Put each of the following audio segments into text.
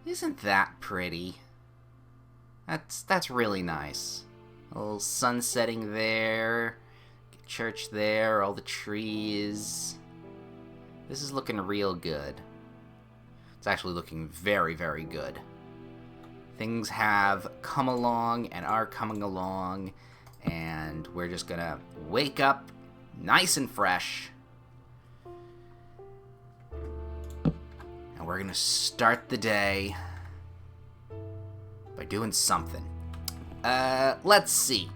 Isn't that pretty? That's really nice. A little sun setting there. Church there, all the trees. This is looking real good. It's actually looking very, very good. Things have come along and are coming along, and we're just gonna wake up nice and fresh. And we're gonna start the day by doing something. Let's see.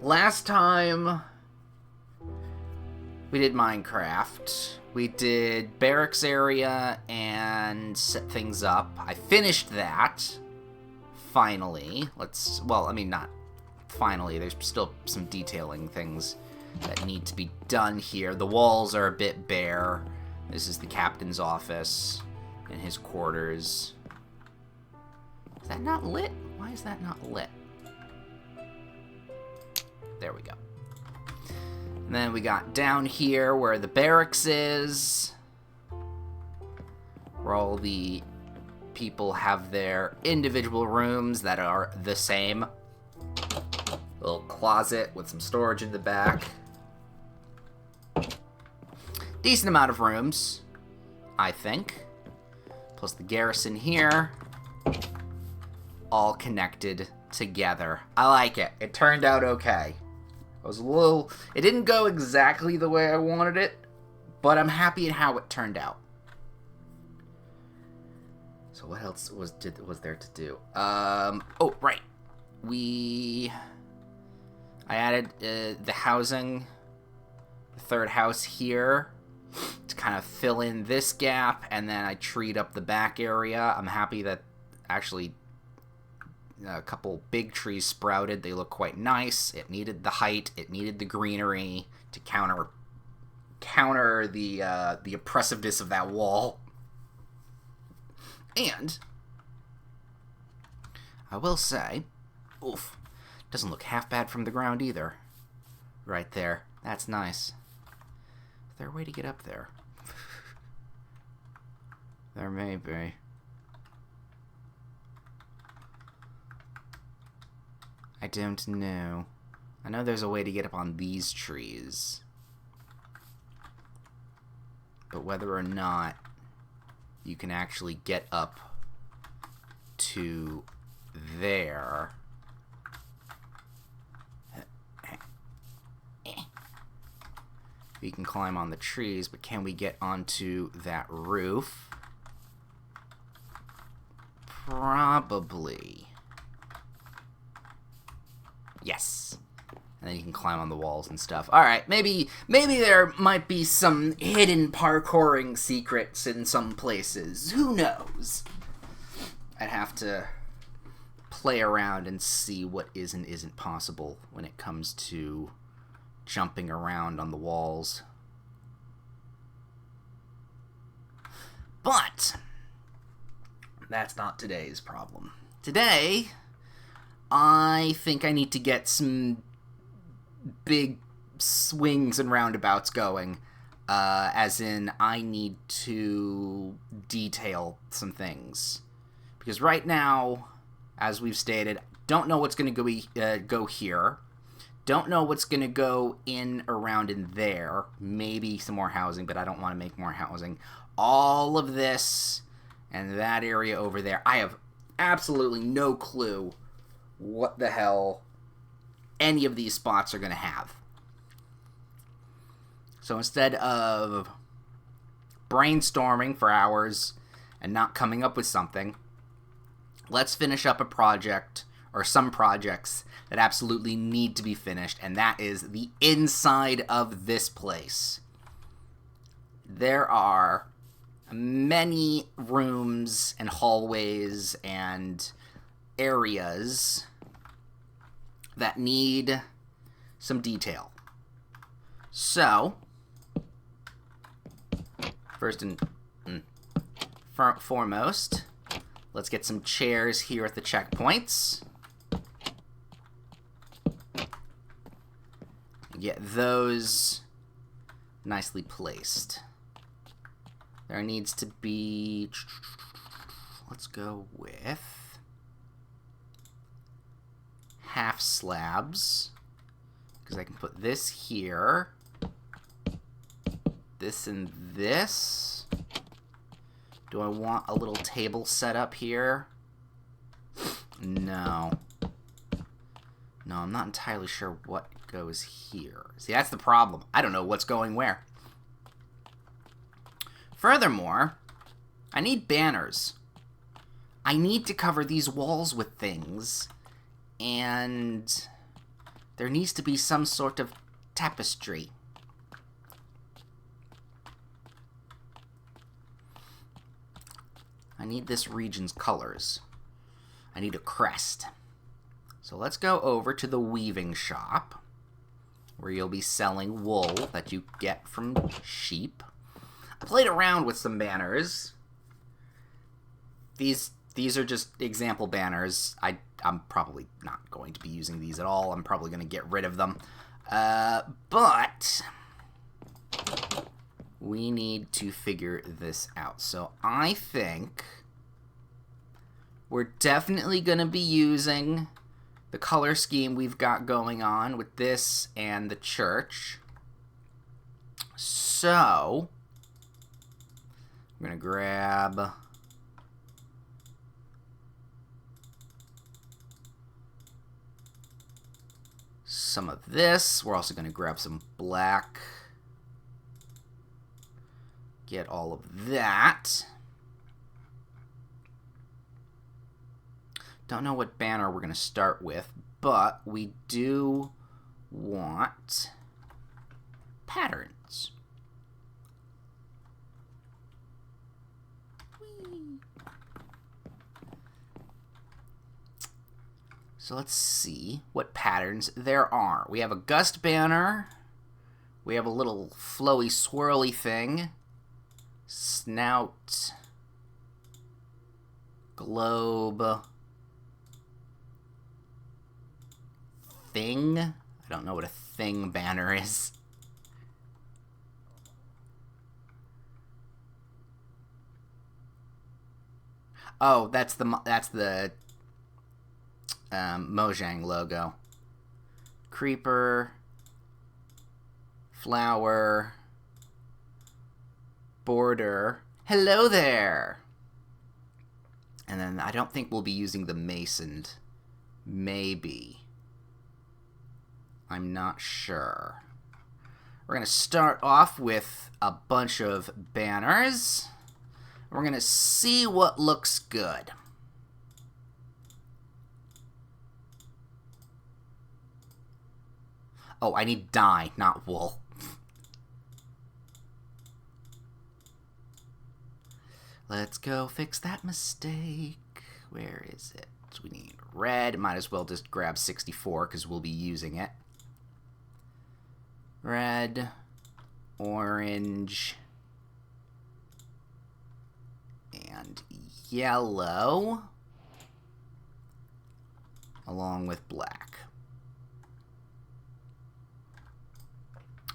Last time we did Minecraft, we did barracks area and set things up. I finished that, finally. Not finally. There's still some detailing things that need to be done here. The walls are a bit bare. This is the captain's office and his quarters. Is that not lit? Why is that not lit? There we go. And then we got down here where the barracks is, where all the people have their individual rooms that are the same. Little closet with some storage in the back. Decent amount of rooms, I think. Plus the garrison here. All connected together. I like it. It turned out okay. It didn't go exactly the way I wanted it, but I'm happy at how it turned out. So what else was there to do? Oh, right. I added the housing, the third house here, to kind of fill in this gap, and then I treed up the back area. I'm happy that actually a couple big trees sprouted. They look quite nice. It needed the height. It needed the greenery to counter the oppressiveness of that wall. And I will say, oof, doesn't look half bad from the ground either. Right there. That's nice. Is there a way to get up there? There may be. I don't know. I know there's a way to get up on these trees. But whether or not you can actually get up to there. We can climb on the trees, but can we get onto that roof? Probably. Yes. And then you can climb on the walls and stuff. Alright, maybe there might be some hidden parkouring secrets in some places. Who knows? I'd have to play around and see what is and isn't possible when it comes to jumping around on the walls. But that's not today's problem. Today, I think I need to get some big swings and roundabouts going. As in, I need to detail some things. Because right now, as we've stated, don't know what's going to go here. Don't know what's going to go in, around, in there. Maybe some more housing, but I don't want to make more housing. All of this and that area over there, I have absolutely no clue what the hell any of these spots are going to have. So instead of brainstorming for hours and not coming up with something, let's finish up a project or some projects that absolutely need to be finished, and that is the inside of this place. There are many rooms and hallways and areas that need some detail. So, first and foremost, let's get some chairs here at the checkpoints. Get those nicely placed. There needs to be... go with half slabs, because I can put this here, this and this. Do I want a little table set up here? No. No, I'm not entirely sure what goes here. See, that's the problem. I don't know what's going where. Furthermore, I need banners. I need to cover these walls with things, and there needs to be some sort of tapestry. I need this region's colors. I need a crest. So let's go over to the weaving shop, where you'll be selling wool that you get from sheep. I played around with some banners. These are just example banners. I'm probably not going to be using these at all. I'm probably going to get rid of them. But we need to figure this out. So I think we're definitely going to be using the color scheme we've got going on with this and the church. So I'm going to grab some of this. We're also going to grab some black. Get all of that. Don't know what banner we're going to start with, but we do want patterns. Whee! So let's see what patterns there are. We have a gust banner. We have a little flowy, swirly thing. Snout. Globe. Thing? I don't know what a thing banner is. Oh, that's the Mojang logo. Creeper, flower, border. Hello there. And then I don't think we'll be using the masoned. Maybe. I'm not sure. We're going to start off with a bunch of banners. We're going to see what looks good. Oh, I need dye, not wool. Let's go fix that mistake. Where is it? We need red. Might as well just grab 64 because we'll be using it. Red, orange, and yellow, along with black.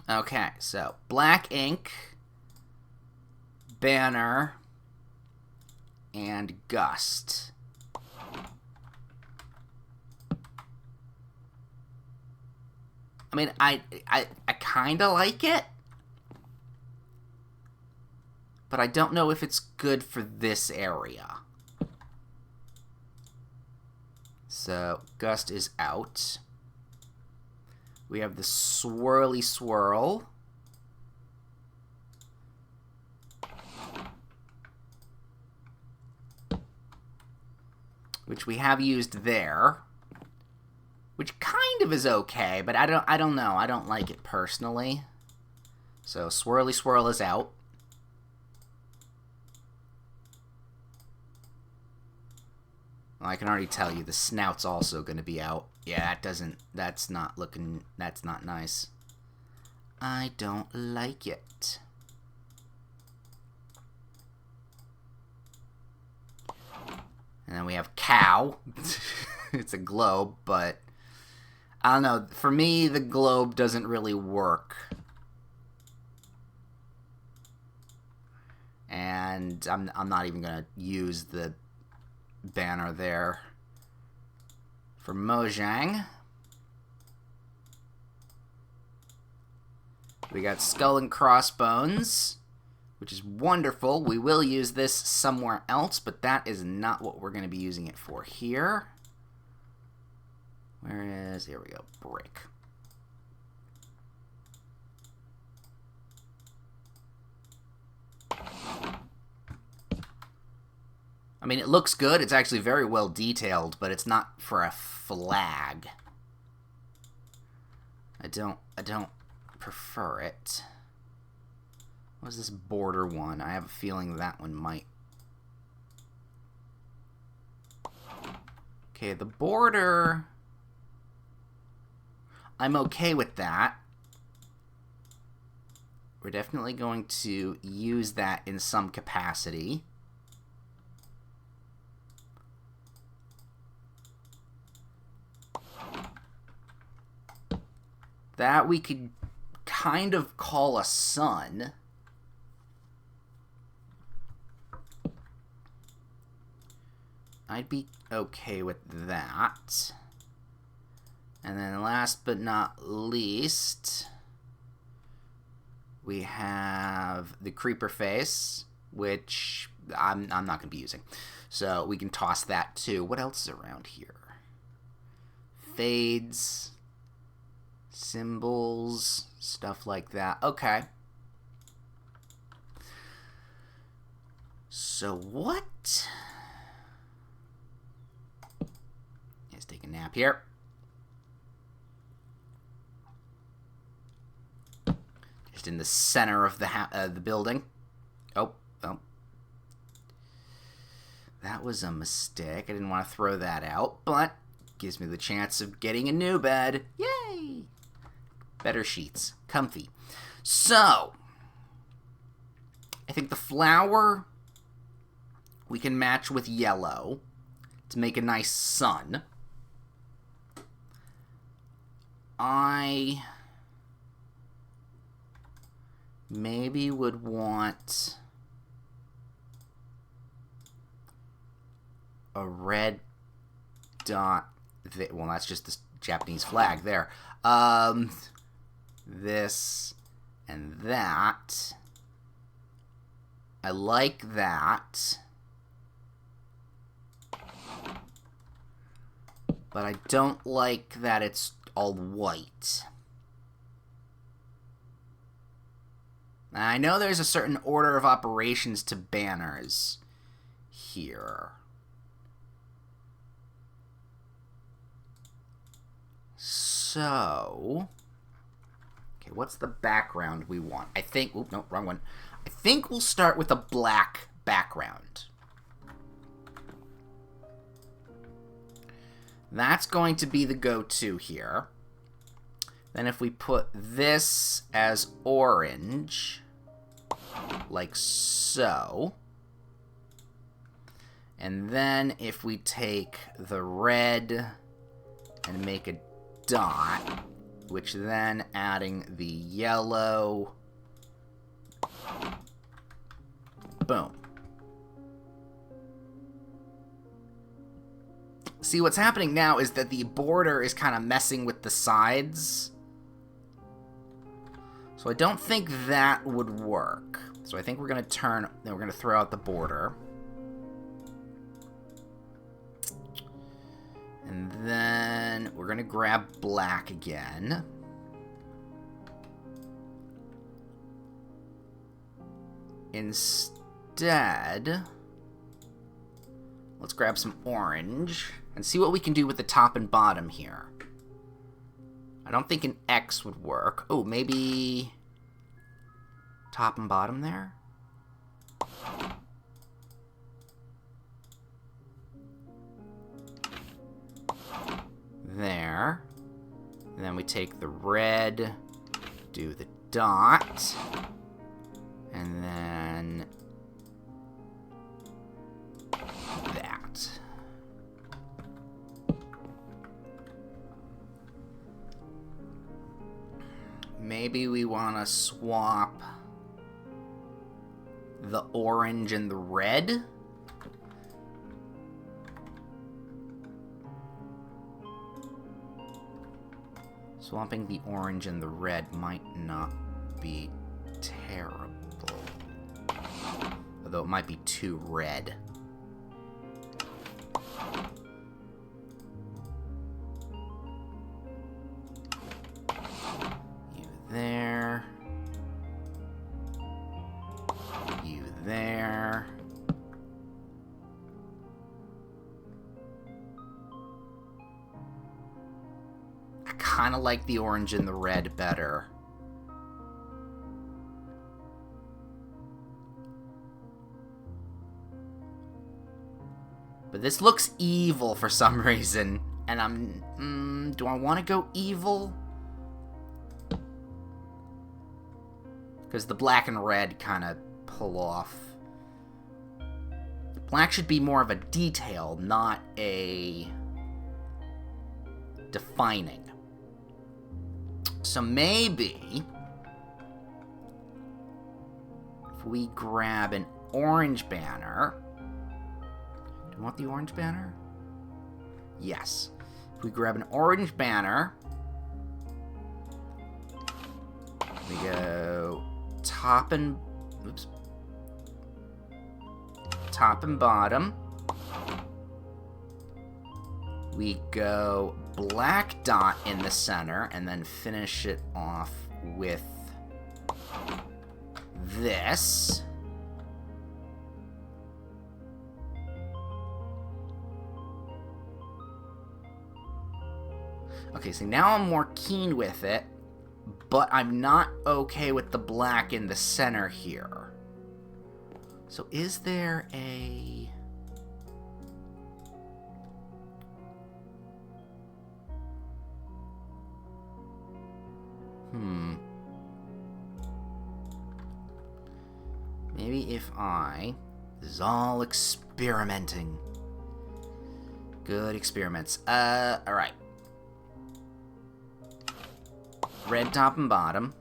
Okay, so black ink, banner, and gust. I mean, I kind of like it, but I don't know if it's good for this area. So, gust is out. We have the swirly swirl. Which we have used there. Which kind of is okay, but I don't know. I don't like it personally. So swirly swirl is out. Well, I can already tell you the snout's also going to be out. Yeah, that's not nice. I don't like it. And then we have cow. It's a globe, but I don't know. For me, the globe doesn't really work. And I'm not even going to use the banner there for Mojang. We got Skull and Crossbones, which is wonderful. We will use this somewhere else, but that is not what we're going to be using it for here. Where is... Here we go. Brick. I mean, it looks good. It's actually very well detailed, but it's not for a flag. I don't prefer it. What's this border one? I have a feeling that one might... Okay, the border... I'm okay with that. We're definitely going to use that in some capacity. That we could kind of call a sun. I'd be okay with that. And then last but not least, we have the creeper face, which I'm not going to be using. So we can toss that too. What else is around here? Fades, symbols, stuff like that. Okay. So what? Let's take a nap here. Just in the center of the building. Oh. That was a mistake. I didn't want to throw that out, but gives me the chance of getting a new bed. Yay! Better sheets. Comfy. So, I think the flower we can match with yellow to make a nice sun. I maybe would want a red dot. Well, that's just the Japanese flag there. This and that. I like that. But I don't like that it's all white. Now, I know there's a certain order of operations to banners here. So, okay, what's the background we want? I think, oop, no, wrong one. I think we'll start with a black background. That's going to be the go-to here. Then if we put this as orange, like so, and then if we take the red and make a dot, which then adding the yellow, boom. See, what's happening now is that the border is kind of messing with the sides. So I don't think that would work. So I think we're going to we're going to throw out the border. And then we're going to grab black again. Instead, let's grab some orange and see what we can do with the top and bottom here. I don't think an X would work. Oh, maybe top and bottom there? There. And then we take the red, do the dot, and then that. Maybe we want to swap the orange and the red. Swapping the orange and the red might not be terrible. Although it might be too red. You there. You there. I kind of like the orange and the red better. But this looks evil for some reason. And I'm... do I want to go evil? Because the black and red kind of pull off. Black should be more of a detail, not a defining. So maybe if we grab an orange banner... Do you want the orange banner? Yes. If we grab an orange banner, we go top and... Oops. Top and bottom. We go black dot in the center, and then finish it off with this. Okay, so now I'm more keen with it, but I'm not okay with the black in the center here. So is there a... Maybe if I... This is all experimenting. Good experiments. Alright. Red top and bottom.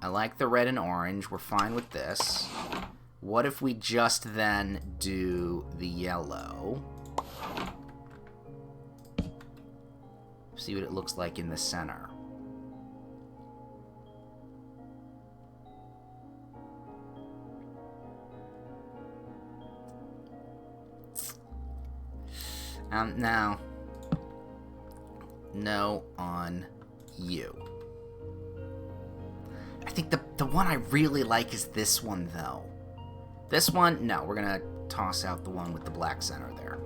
I like the red and orange. We're fine with this. What if we just then do the yellow? See what it looks like in the center. Now, no on you. I think the one I really like is this one, though. This one, no, we're gonna toss out the one with the black center there.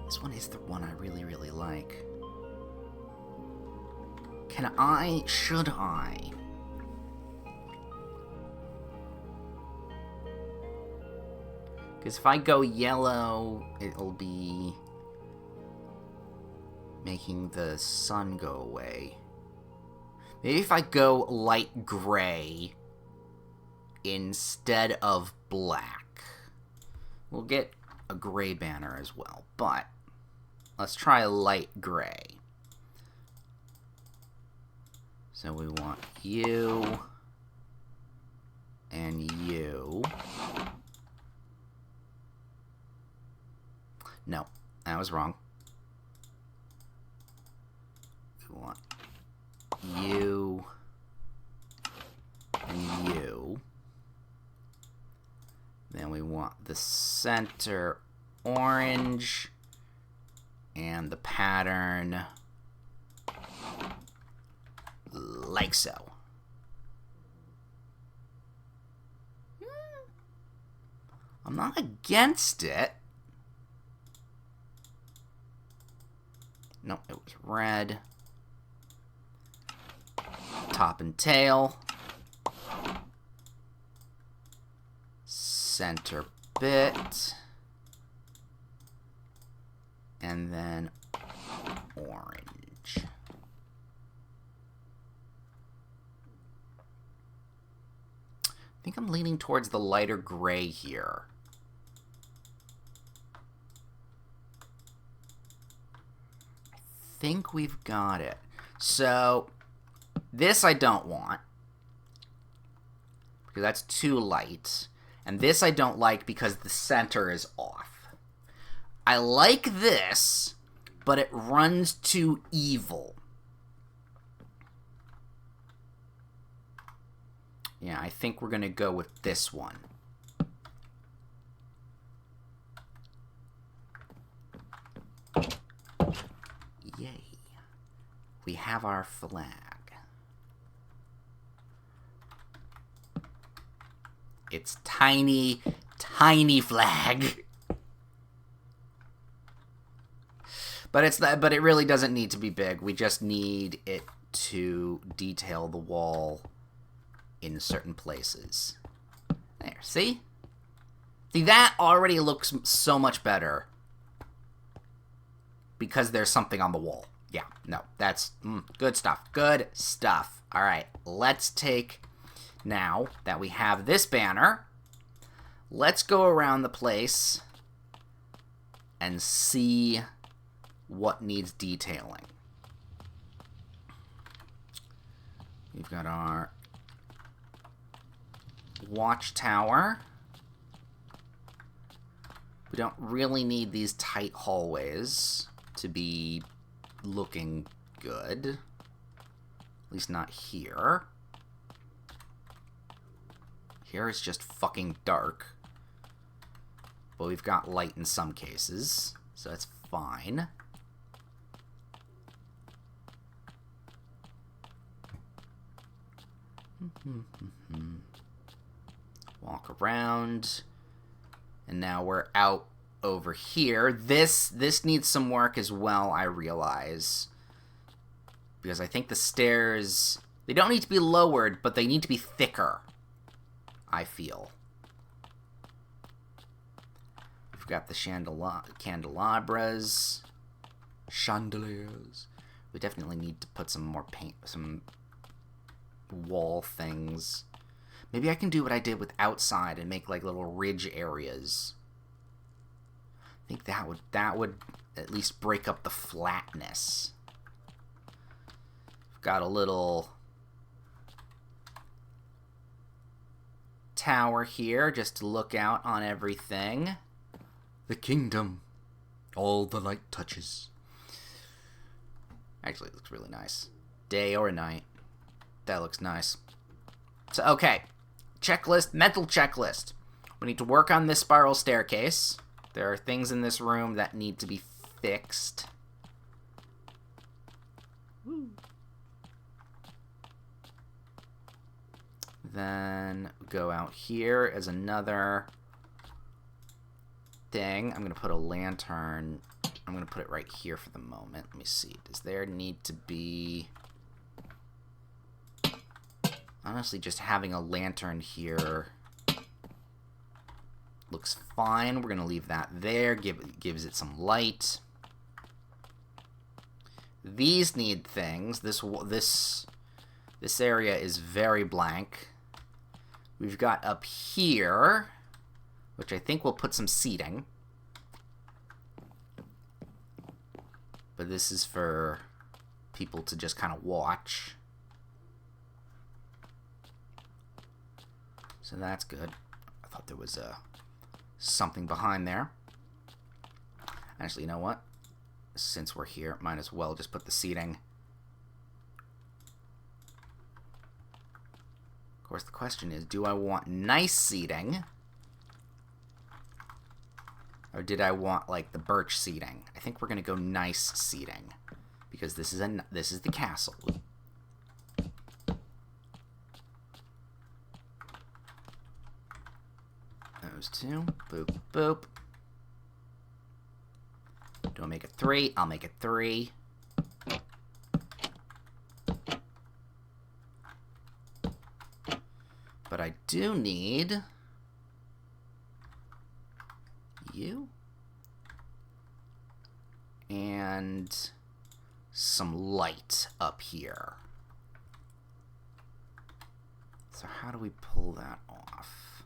This one is the one I really, really like. Should I? Because if I go yellow, it'll be making the sun go away. Maybe if I go light gray instead of black. We'll get a gray banner as well, but let's try light gray. So we want you and you. No, I was wrong. We want you and you. Then we want the center orange and the pattern like so. I'm not against it. No, it was red. Top and tail. Center bit. And then orange. I think I'm leaning towards the lighter gray here. I think we've got it. So, this I don't want, because that's too light. And this I don't like because the center is off. I like this, but it runs too evil. Yeah, I think we're going to go with this one. Yay. We have our flag. It's tiny, tiny flag. But it really doesn't need to be big. We just need it to detail the wall in certain places. There, see? See, that already looks so much better. Because there's something on the wall. Yeah, no, that's good stuff. Good stuff. All right, let's take, now that we have this banner, let's go around the place and see what needs detailing. We've got our watchtower. We don't really need these tight hallways to be looking good. At least not here. Here is just fucking dark. But we've got light in some cases, so that's fine. Walk around. And now we're out over here. This needs some work as well, I realize. Because I think the stairs, they don't need to be lowered, but they need to be thicker, I feel. We've got the candelabras. Chandeliers. We definitely need to put some more paint, some wall things. Maybe I can do what I did with outside and make like little ridge areas. I think that would at least break up the flatness. We've got a little tower here just to look out on everything. The kingdom. All the light touches. Actually, it looks really nice. Day or night. That looks nice. So, okay. Checklist, mental checklist. We need to work on this spiral staircase. There are things in this room that need to be fixed. Woo. Then go out here as another thing. I'm going to put a lantern. I'm going to put it right here for the moment. Let me see. Does there need to be... Honestly, just having a lantern here looks fine. We're going to leave that there. Gives it some light. These need things. This area is very blank. We've got up here, which I think we'll put some seating. But this is for people to just kind of watch. So that's good. I thought there was something behind there. Actually, you know what? Since we're here, might as well just put the seating. Of course, the question is, do I want nice seating? Or did I want, like, the birch seating? I think we're going to go nice seating. Because this is the castle. Those two. Boop, boop. Do I make it 3? I'll make it 3. But I do need you and some light up here. So how do we pull that off?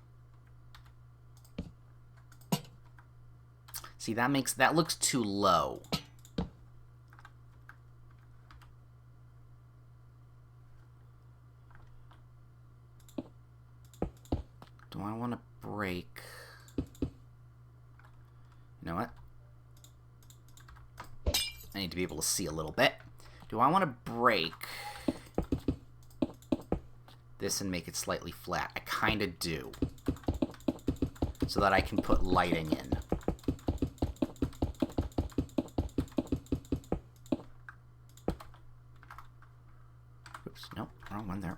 See, that looks too low. Do I want to break... You know what? I need to be able to see a little bit. Do I want to break this and make it slightly flat? I kind of do. So that I can put lighting in. Oops, nope, wrong one there.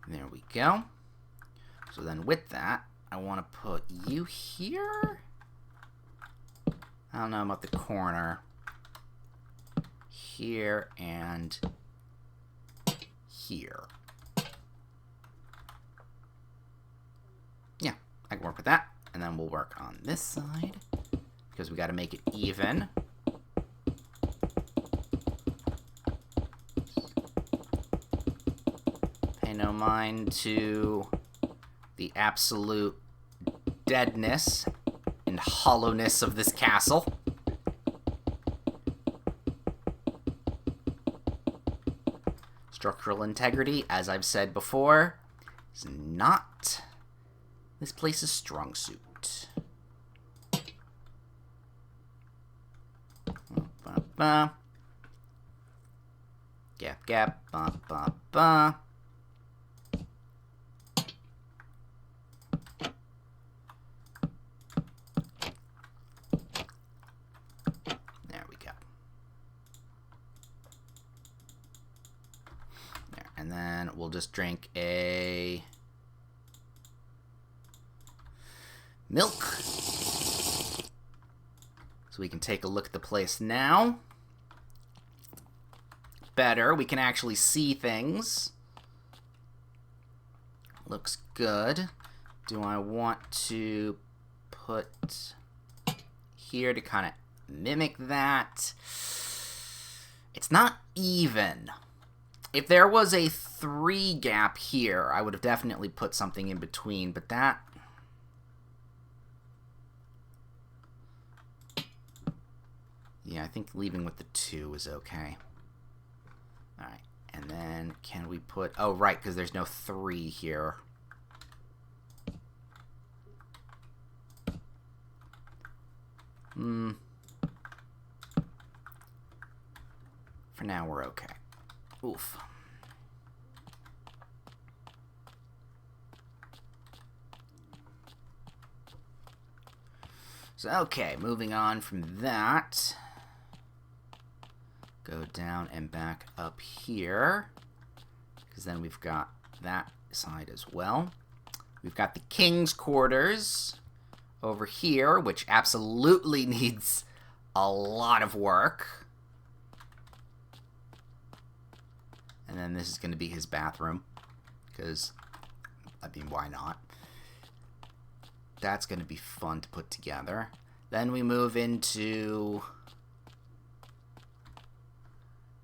There we go. So then with that, I want to put you here. I don't know about the corner. Here and here. Yeah, I can work with that. And then we'll work on this side because we got to make it even. Pay no mind to the absolute deadness and hollowness of this castle. Structural integrity, as I've said before, is not this place's strong suit. Ba-ba-ba. Gap, gap, ba-ba-ba. There we go. There. And then we'll just drink a milk. So we can take a look at the place now. Better. We can actually see things. Looks good. Do I want to put here to kind of mimic that? It's not even. If there was a 3 gap here, I would have definitely put something in between, but that... Yeah, I think leaving with the 2 is okay. Alright, and then can we put... Oh, right, because there's no 3 here. For now, we're okay. Oof. So, okay, moving on from that. Go down and back up here. Because then we've got that side as well. We've got the king's quarters over here, which absolutely needs a lot of work. And then this is going to be his bathroom. Because, I mean, why not? That's going to be fun to put together. Then we move into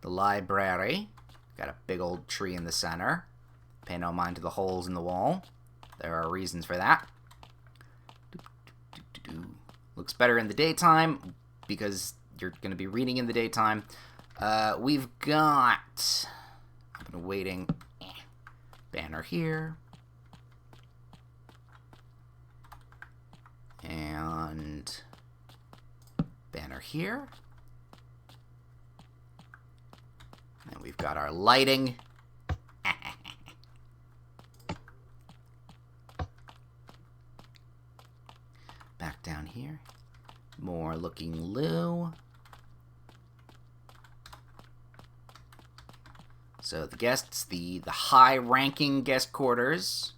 the library. Got a big old tree in the center. Pay no mind to the holes in the wall. There are reasons for that. Looks better in the daytime because you're going to be reading in the daytime. We've got... I've been waiting. Banner here. And banner here. And then we've got our lighting. Back down here. More looking Lou. So the guests, the high-ranking guest quarters.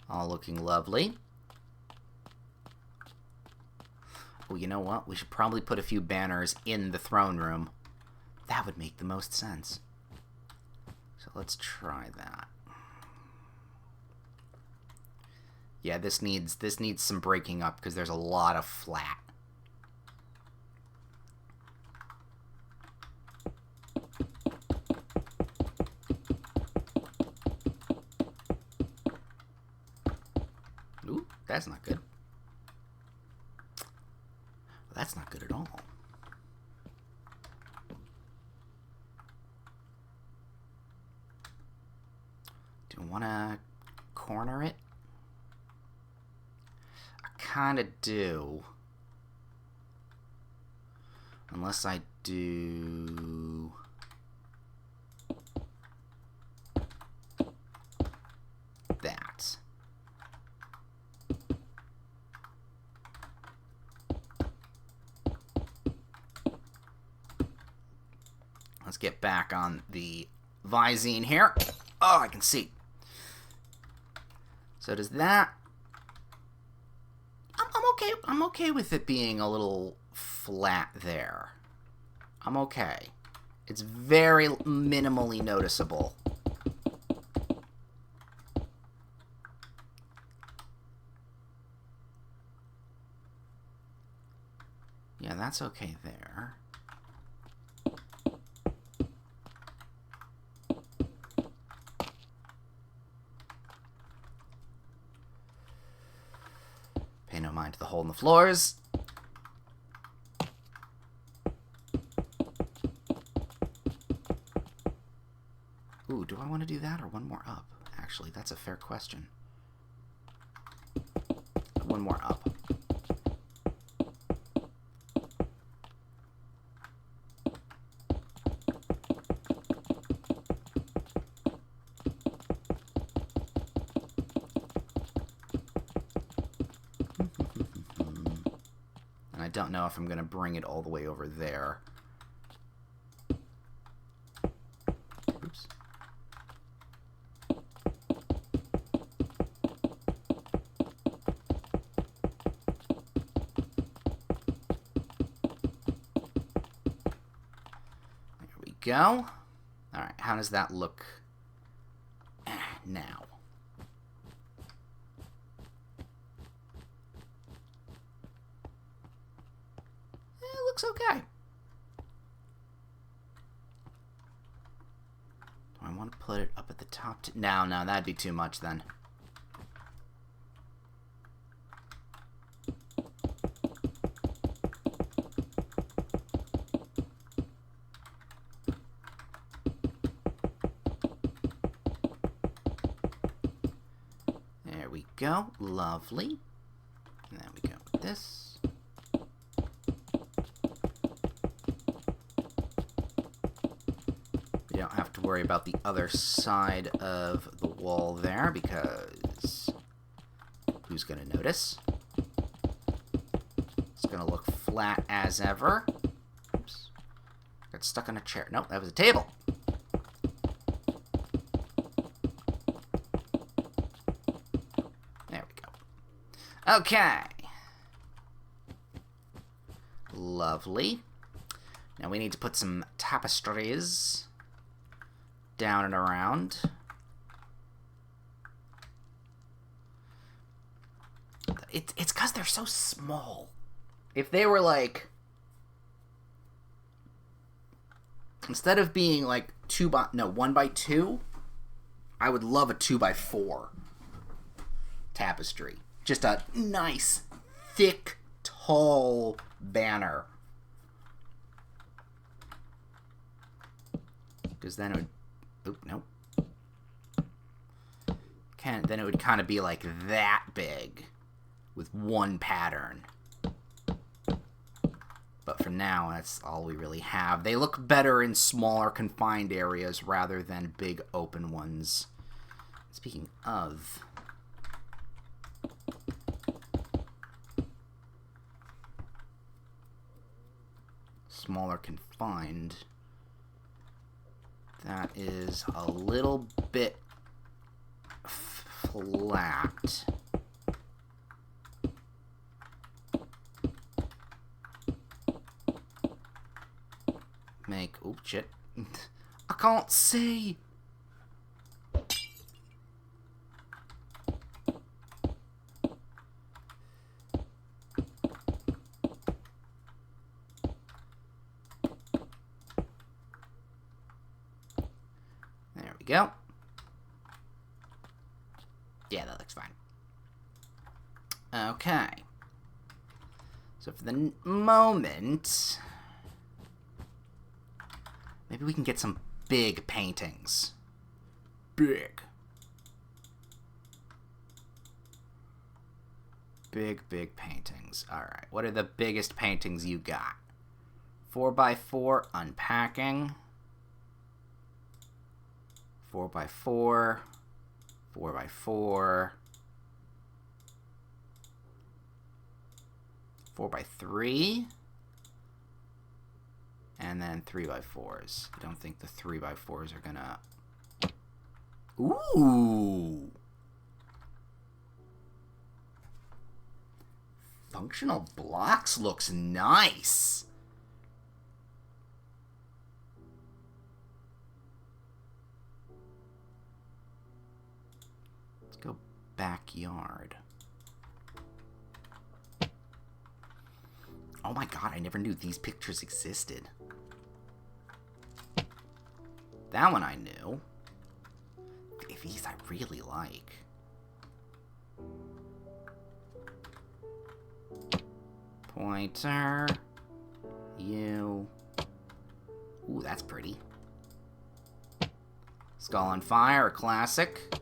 All looking lovely. Oh, you know what? We should probably put a few banners in the throne room. That would make the most sense. So let's try that. Yeah, this needs some breaking up because there's a lot of flat. That's not good. That's not good at all. Do I want to corner it? I kind of do. Unless I do... that. Let's get back on the Visine here. Oh, I can see. So does that... I'm okay. I'm okay with it being a little flat there. I'm okay. It's very minimally noticeable. Yeah, that's okay there. Pay no mind to the hole in the floors. Ooh, do I want to do that or one more up? Actually, that's a fair question. One more up. And I don't know if I'm going to bring it all the way over there. Oops. There we go. All right, how does that look now? It looks okay. Do I want to put it up at the top? No, that'd be too much then. There we go. Lovely. And then we go with this. We don't have to worry about the other side of the wall there because who's going to notice? It's going to look flat as ever. Oops. Got stuck on a chair. Nope, that was a table. There we go. Okay. Lovely. Now we need to put some tapestries down and around. It's because they're so small. If they were like, instead of being like 1 by 2, I would love a 2 by 4 tapestry. Just a nice, thick, tall banner. Because then it would... Oop, nope. Then it would kind of be like that big with one pattern. But for now, that's all we really have. They look better in smaller confined areas rather than big open ones. Speaking of... smaller confined... that is a little bit flat. Oh, shit. I can't see. There we go. Yeah, that looks fine. Okay. So for the moment, maybe we can get some big paintings. Big. Big paintings. Alright, what are the biggest paintings you got? 4x4 unpacking. 4x4. 4x4. 4x3. And then 3x4s. I don't think the 3x4s are gonna... Ooh! Functional blocks looks nice. Let's go backyard. Oh my god, I never knew these pictures existed. That one I knew. These I really like. Pointer. You. Ooh, that's pretty. Skull on Fire, a classic.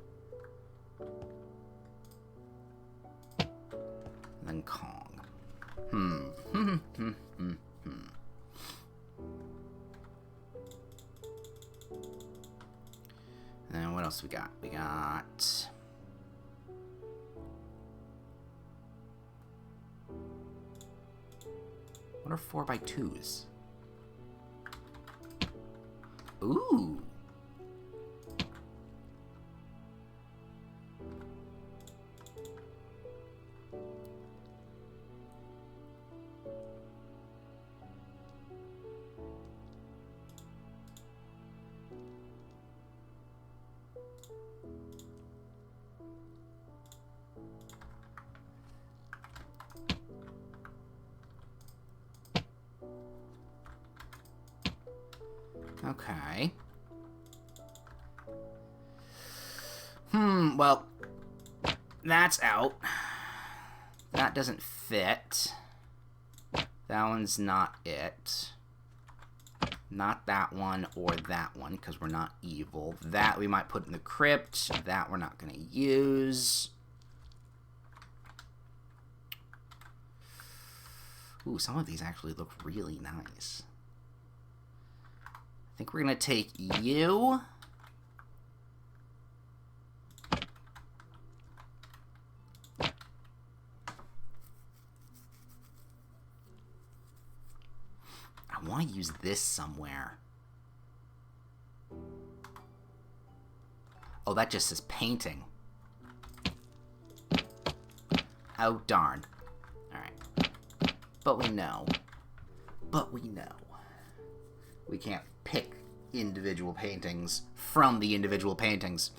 And then Kong. And then what else we got? We got... What are 4x2s? Ooh. Okay. Well, that's out. That doesn't fit. That one's not it. Not that one or that one, because we're not evil. That we might put in the crypt. That we're not going to use. Ooh, some of these actually look really nice. I think we're going to take you. I want to use this somewhere. Oh, that just says painting. Oh, darn. Alright. But we know. We can't pick individual paintings from the individual paintings.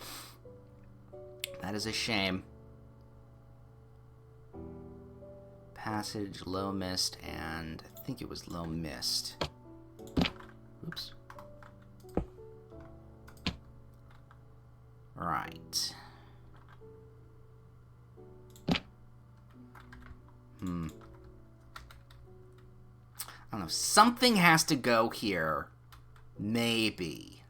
That is a shame. Passage, low mist, and I think it was low mist. Oops. Right. I don't know. Something has to go here. Maybe.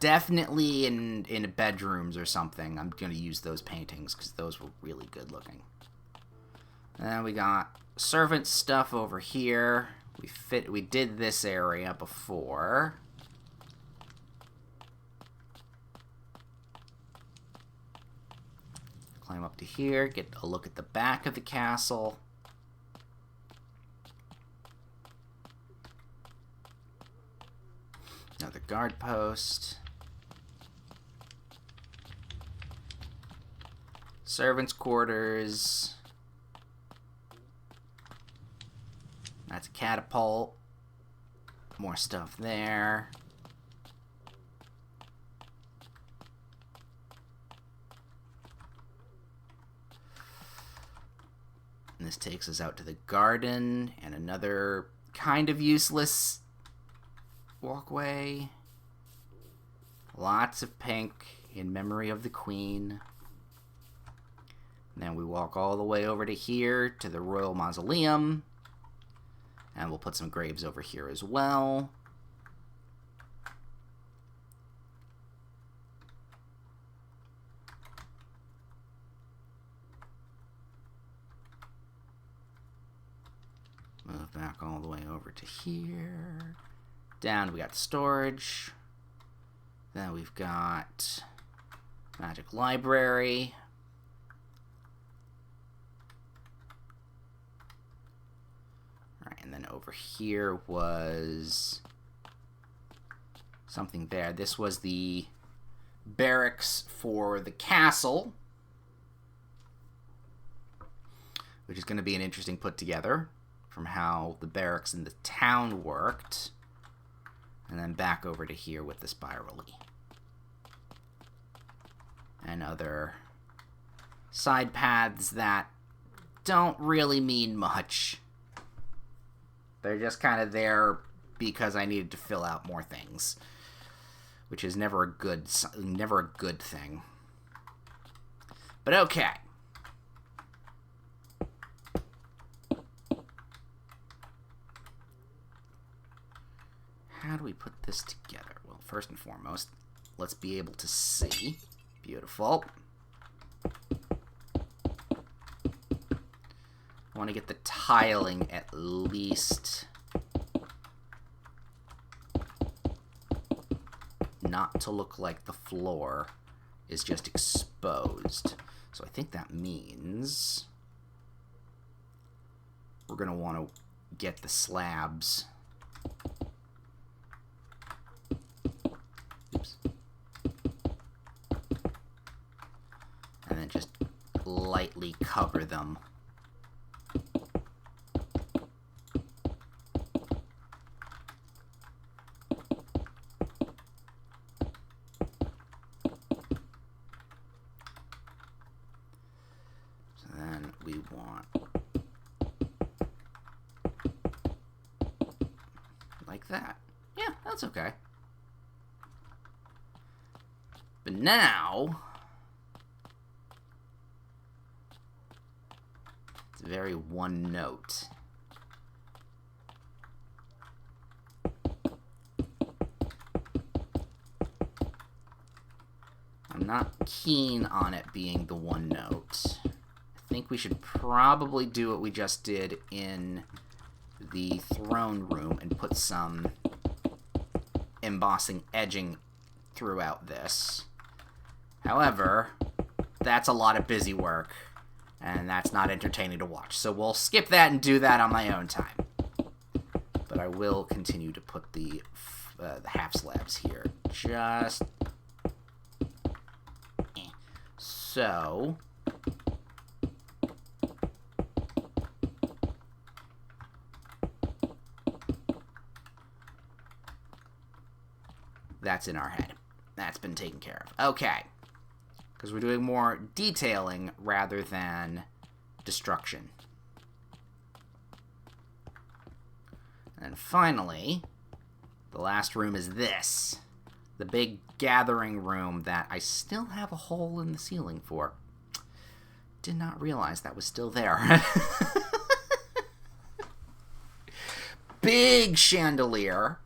Definitely in bedrooms or something. I'm going to use those paintings because those were really good looking. And then we got servant stuff over here. We did this area before. Climb up to here, get a look at the back of the castle. Another guard post. Servants' quarters. That's a catapult. More stuff there. And this takes us out to the garden and another kind of useless walkway. Lots of pink in memory of the queen. Then we walk all the way over to here, to the Royal Mausoleum. And we'll put some graves over here as well. Move back all the way over to here. Down, we got storage. Then we've got Magic Library. Alright, and then over here was something there. This was the barracks for the castle, which is going to be an interesting put together from how the barracks in the town worked. And then back over to here with the spirally. And other side paths that don't really mean much. They're just kind of there because I needed to fill out more things, which is never a good thing. But okay. How do we put this together? Well, first and foremost, let's be able to see. Beautiful. I want to get the tiling at least not to look like the floor is just exposed. So I think that means we're going to want to get the slabs. Oops. And then just lightly cover them. We want like that. Yeah, that's okay. But now it's very one note. I'm not keen on it being the one note. I think we should probably do what we just did in the throne room and put some embossing edging throughout this. However, that's a lot of busy work, and that's not entertaining to watch. So we'll skip that and do that on my own time. But I will continue to put the half slabs here. Just... So... That's in our head. That's been taken care of. Okay. Because we're doing more detailing rather than destruction. And finally, the last room is this. The big gathering room that I still have a hole in the ceiling for. Did not realize that was still there. Big chandelier.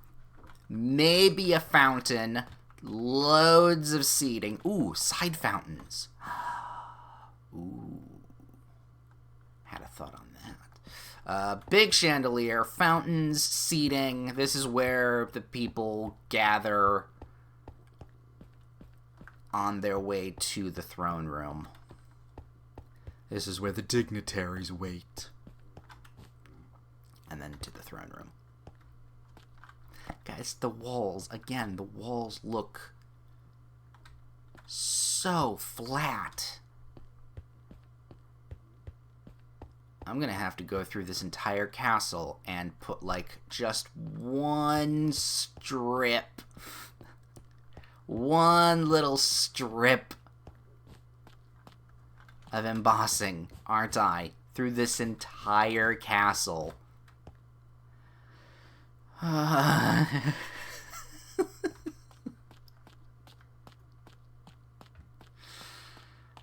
Maybe a fountain. Loads of seating. Ooh, side fountains. Ooh. Had a thought on that. Big chandelier, fountains, seating. This is where the people gather on their way to the throne room. This is where the dignitaries wait. And then to the throne room. Guys, the walls, again, the walls look so flat. I'm gonna have to go through this entire castle and put, like, just one strip. One little strip of embossing, aren't I? Through this entire castle.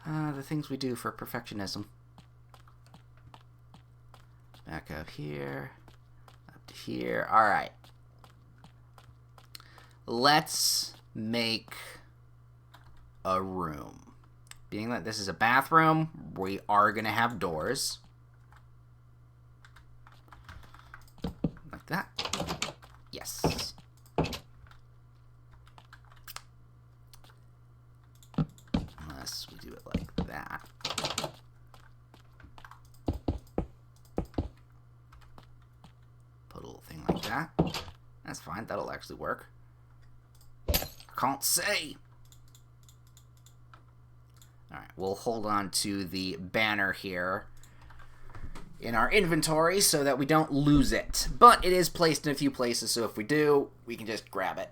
The things we do for perfectionism. Back up here. Up to here. Alright. Let's make a room. Being that this is a bathroom, we are going to have doors. Like that. Yes. Unless we do it like that. Put a little thing like that. That's fine. That'll actually work. I can't say. Alright, we'll hold on to the banner here in our inventory so that we don't lose it. But it is placed in a few places, so if we do, we can just grab it.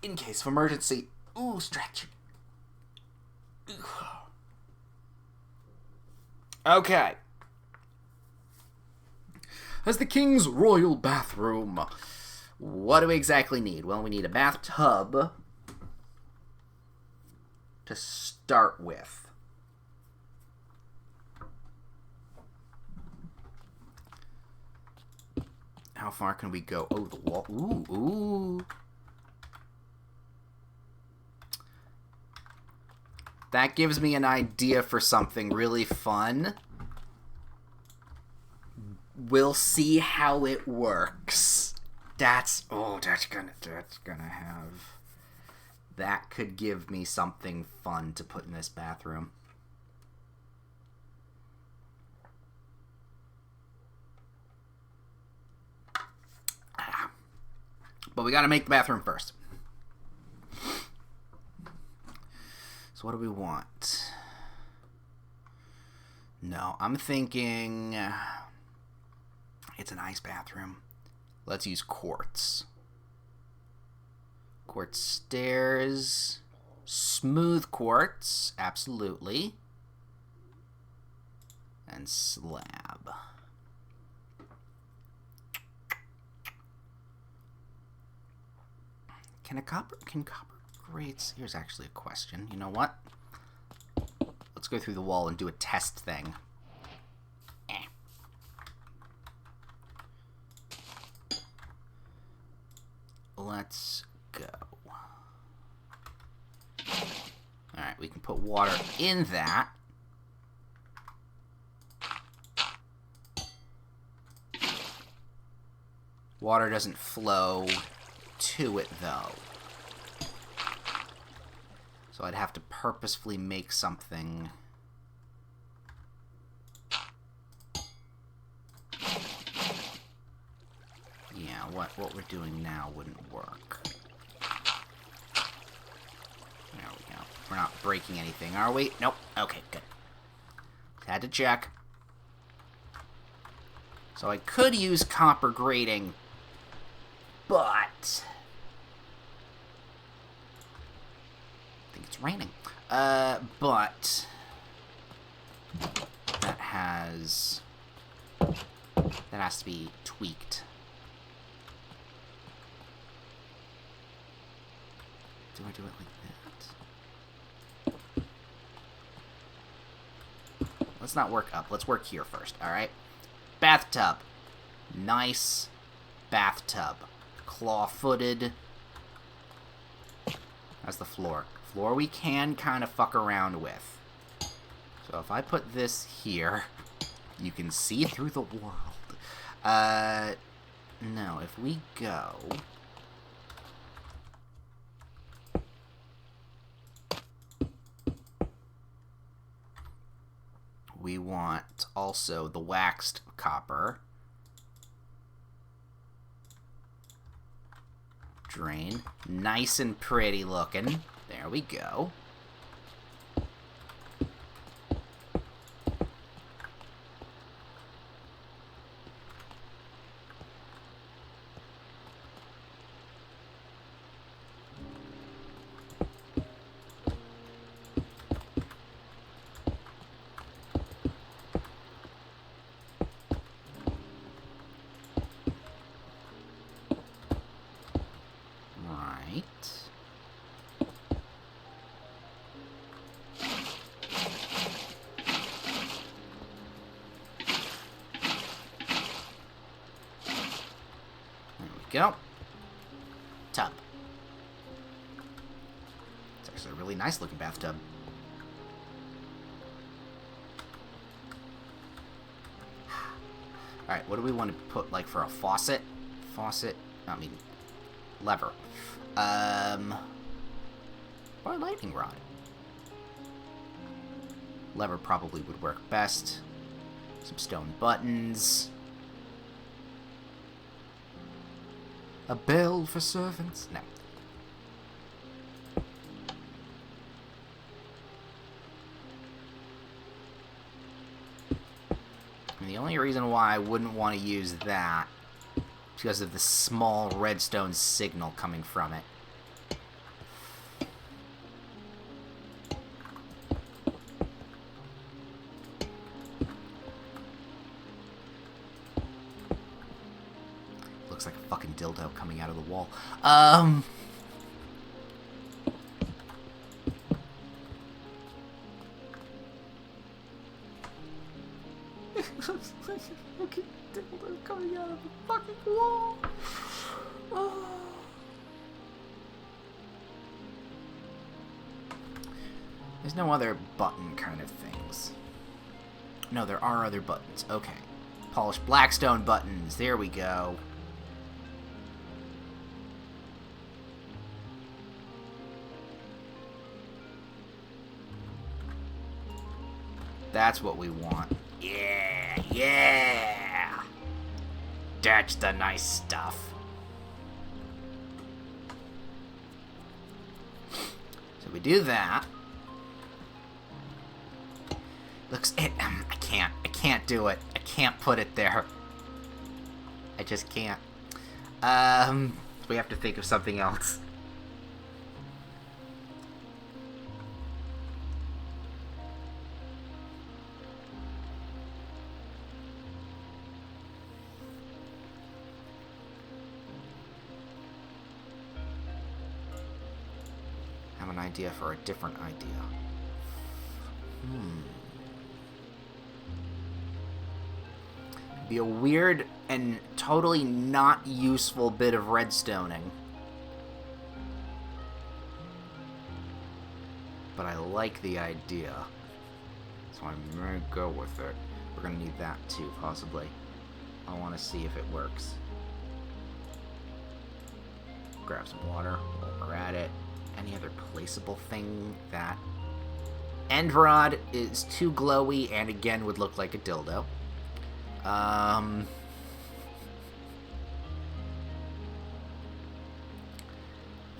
In case of emergency. Ooh, stretch. Okay. As the king's royal bathroom, what do we exactly need? Well, we need a bathtub to start with. How far can we go? Oh, the wall. Ooh, ooh. That gives me an idea for something really fun. We'll see how it works. That's gonna have... That could give me something fun to put in this bathroom. But we gotta make the bathroom first. So what do we want? No, I'm thinking... it's a nice bathroom. Let's use quartz. Quartz stairs. Smooth quartz. Absolutely. And slab. Can copper grates... Here's actually a question. You know what? Let's go through the wall and do a test thing. Let's go. Alright, we can put water in that. Water doesn't flow to it, though. So I'd have to purposefully make something... Yeah, what we're doing now wouldn't work. There we go. We're not breaking anything, are we? Nope. Okay, good. Had to check. So I could use copper grating, but... I think it's raining. But... That has to be tweaked. Do I do it like that? Let's not work up. Let's work here first, alright? Bathtub. Nice bathtub. Claw-footed. How's the floor? Floor we can kind of fuck around with. So if I put this here, you can see through the world. No, if we go... We want also the waxed copper. Drain. Nice and pretty looking. There we go. go. Tub. It's actually a really nice looking bathtub. Alright, what do we want to put, like, for a faucet? Lever. Or a lightning rod. Lever probably would work best. Some stone buttons. A bell for servants. No. And the only reason why I wouldn't want to use that is because of the small redstone signal coming from it. Looks like a fucking dildo coming out of the wall. Looks like a fucking dildo coming out of the fucking wall. Oh. There's no other button kind of things. No, there are other buttons. Okay. Polished blackstone buttons. There we go. That's what we want. Yeah, yeah! That's the nice stuff. So we do that. Looks it. I can't do it. I can't put it there. I just can't. We have to think of something else. I have an idea for a different idea. Be a weird and totally not useful bit of redstoning. But I like the idea. So I'm gonna go with it. We're gonna need that too, possibly. I want to see if it works. Grab some water while we're at it. Any other placeable thing that... End rod is too glowy and again would look like a dildo.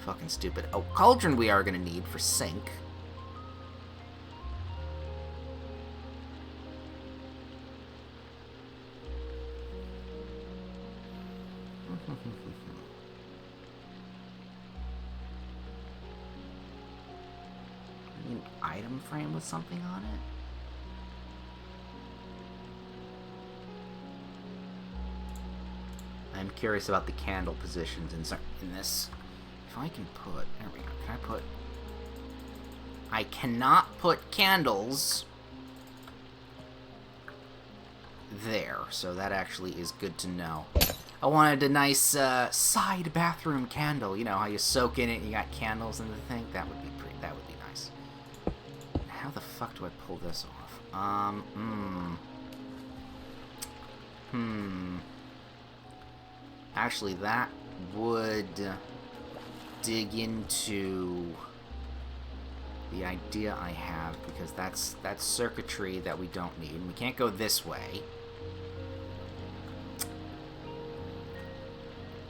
Fucking stupid. Oh, cauldron we are gonna need for sink. An item frame with something on it? I'm curious about the candle positions in this. If I can put... There we go. Can I put... I cannot put candles there, so that actually is good to know. I wanted a nice side bathroom candle. You know, how you soak in it and you got candles in the thing? That would be pretty... That would be nice. How the fuck do I pull this off? Actually, that would dig into the idea I have, because that's circuitry that we don't need. And we can't go this way.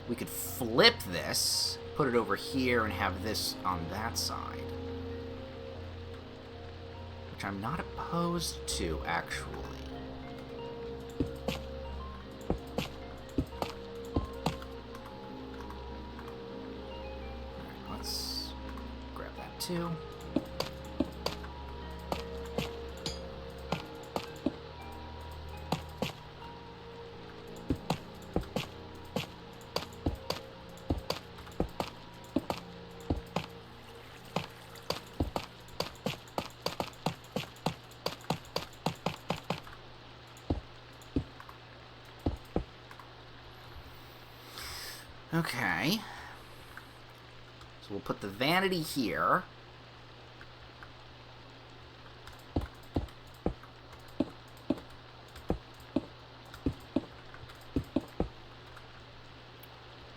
We could flip this, put it over here, and have this on that side. Which I'm not opposed to, actually. Too. Okay. So we'll put the vanity here.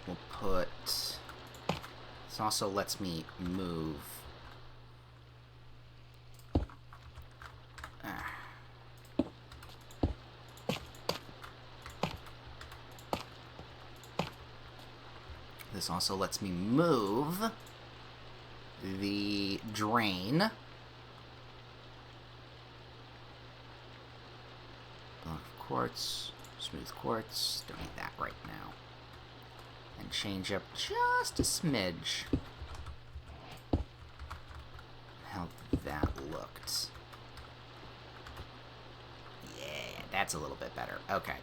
We'll put... This also lets me move. This also lets me move the drain. Block of quartz, smooth quartz, don't need that right now. And change up just a smidge how that looked. Yeah, that's a little bit better. Okay.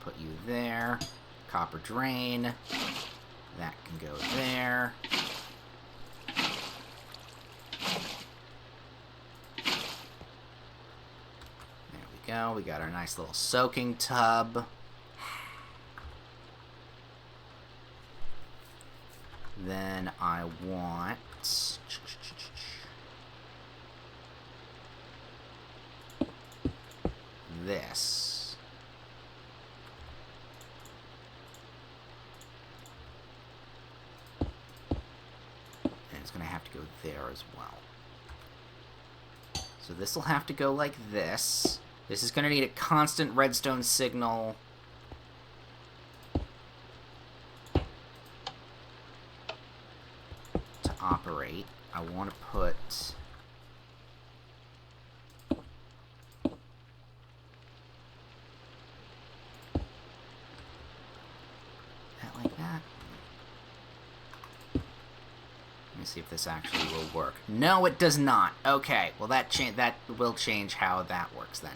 Put you there. Copper drain. That can go there. There we go. We got our nice little soaking tub. Then I want... this. And it's going to have to go there as well. So this will have to go like this. This is going to need a constant redstone signal. To operate. I want to put... like that. Let me see if this actually will work. No, it does not. Okay, well that will change how that works then.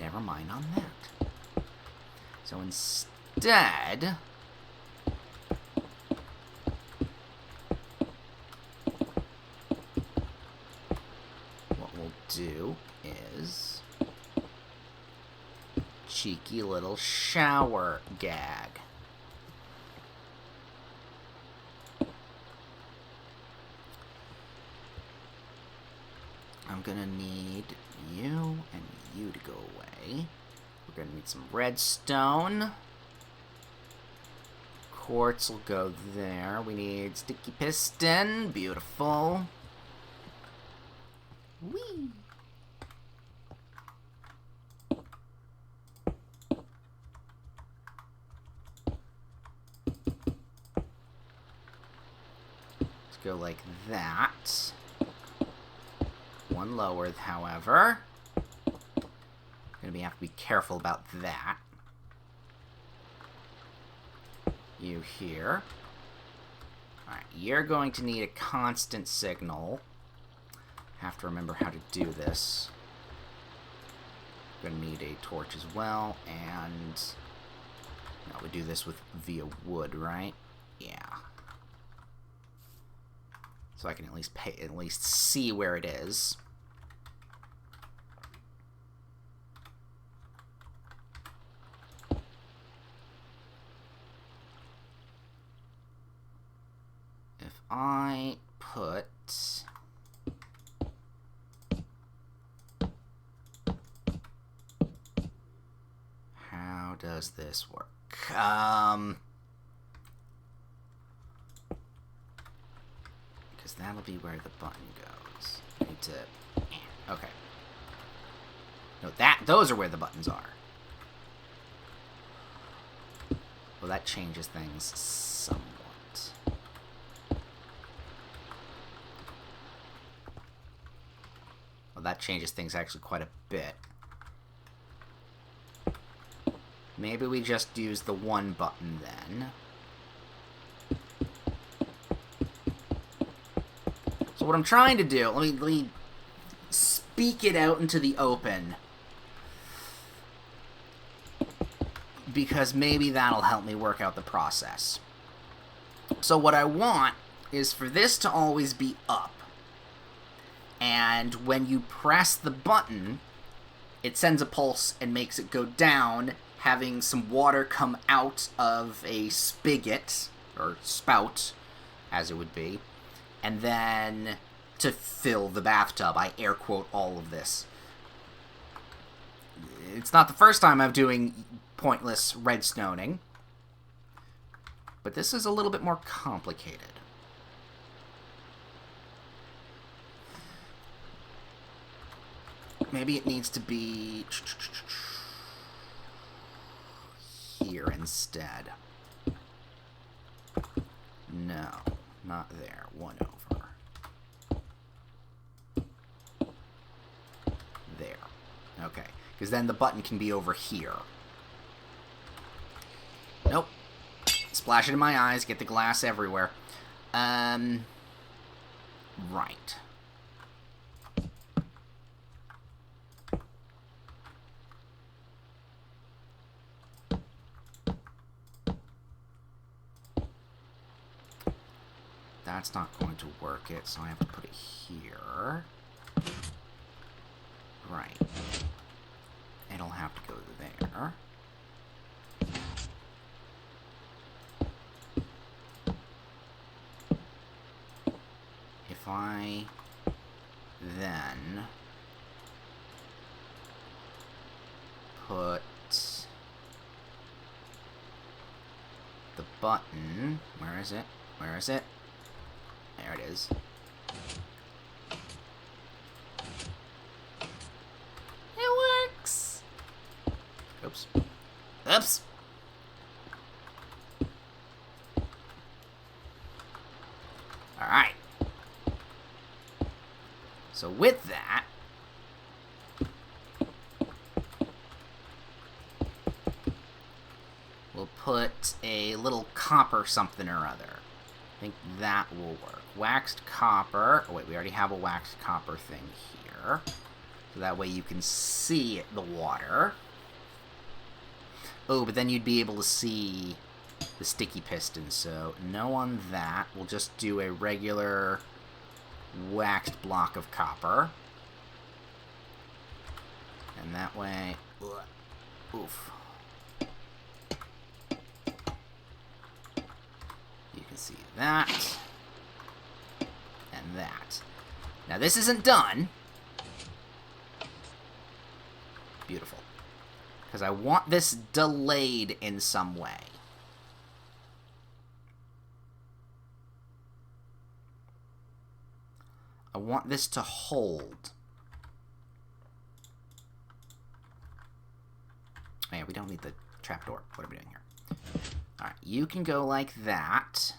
Never mind on that. So instead, what we'll do is cheeky little shower gag. I'm gonna need you and you to go away. We're gonna need some redstone. Quartz will go there. We need sticky piston. Beautiful. Whee! Let's go like that. One lower, however. Gonna have to be careful about that. You here. Alright, you're going to need a constant signal. Have to remember how to do this. Gonna need a torch as well, and... No, we do this via wood, right? Yeah. So I can at least see where it is. If I put... How does this work? Because that'll be where the button goes. I need to... Okay. No, those are where the buttons are. Well, that changes things somewhat. Well, that changes things actually quite a bit. Maybe we just use the one button then. So what I'm trying to do, let me speak it out into the open. Because maybe that'll help me work out the process. So what I want is for this to always be up. And when you press the button, it sends a pulse and makes it go down, having some water come out of a spigot, or spout, as it would be. And then to fill the bathtub, I air quote all of this. It's not the first time I'm doing pointless redstoning, but this is a little bit more complicated. Maybe it needs to be here instead. No, not there. 1 over. There. Okay. Because then the button can be over here. Nope. Splash it in my eyes. Get the glass everywhere. Right. That's not going to work it, so I have to put it here. Right. It'll have to go there. If I then put the button, where is it? Where is it? There it is. It works! Oops. Oops! Alright. So with that, we'll put a little copper something or other. I think that will work. Waxed copper. Oh, wait, we already have a waxed copper thing here. So that way you can see the water. Oh, but then you'd be able to see the sticky piston. So no on that. We'll just do a regular waxed block of copper. And that way... Oof. You can see that. And that. Now this isn't done. Beautiful. Because I want this delayed in some way. I want this to hold. Oh yeah, we don't need the trapdoor. What are we doing here? Alright, you can go like that.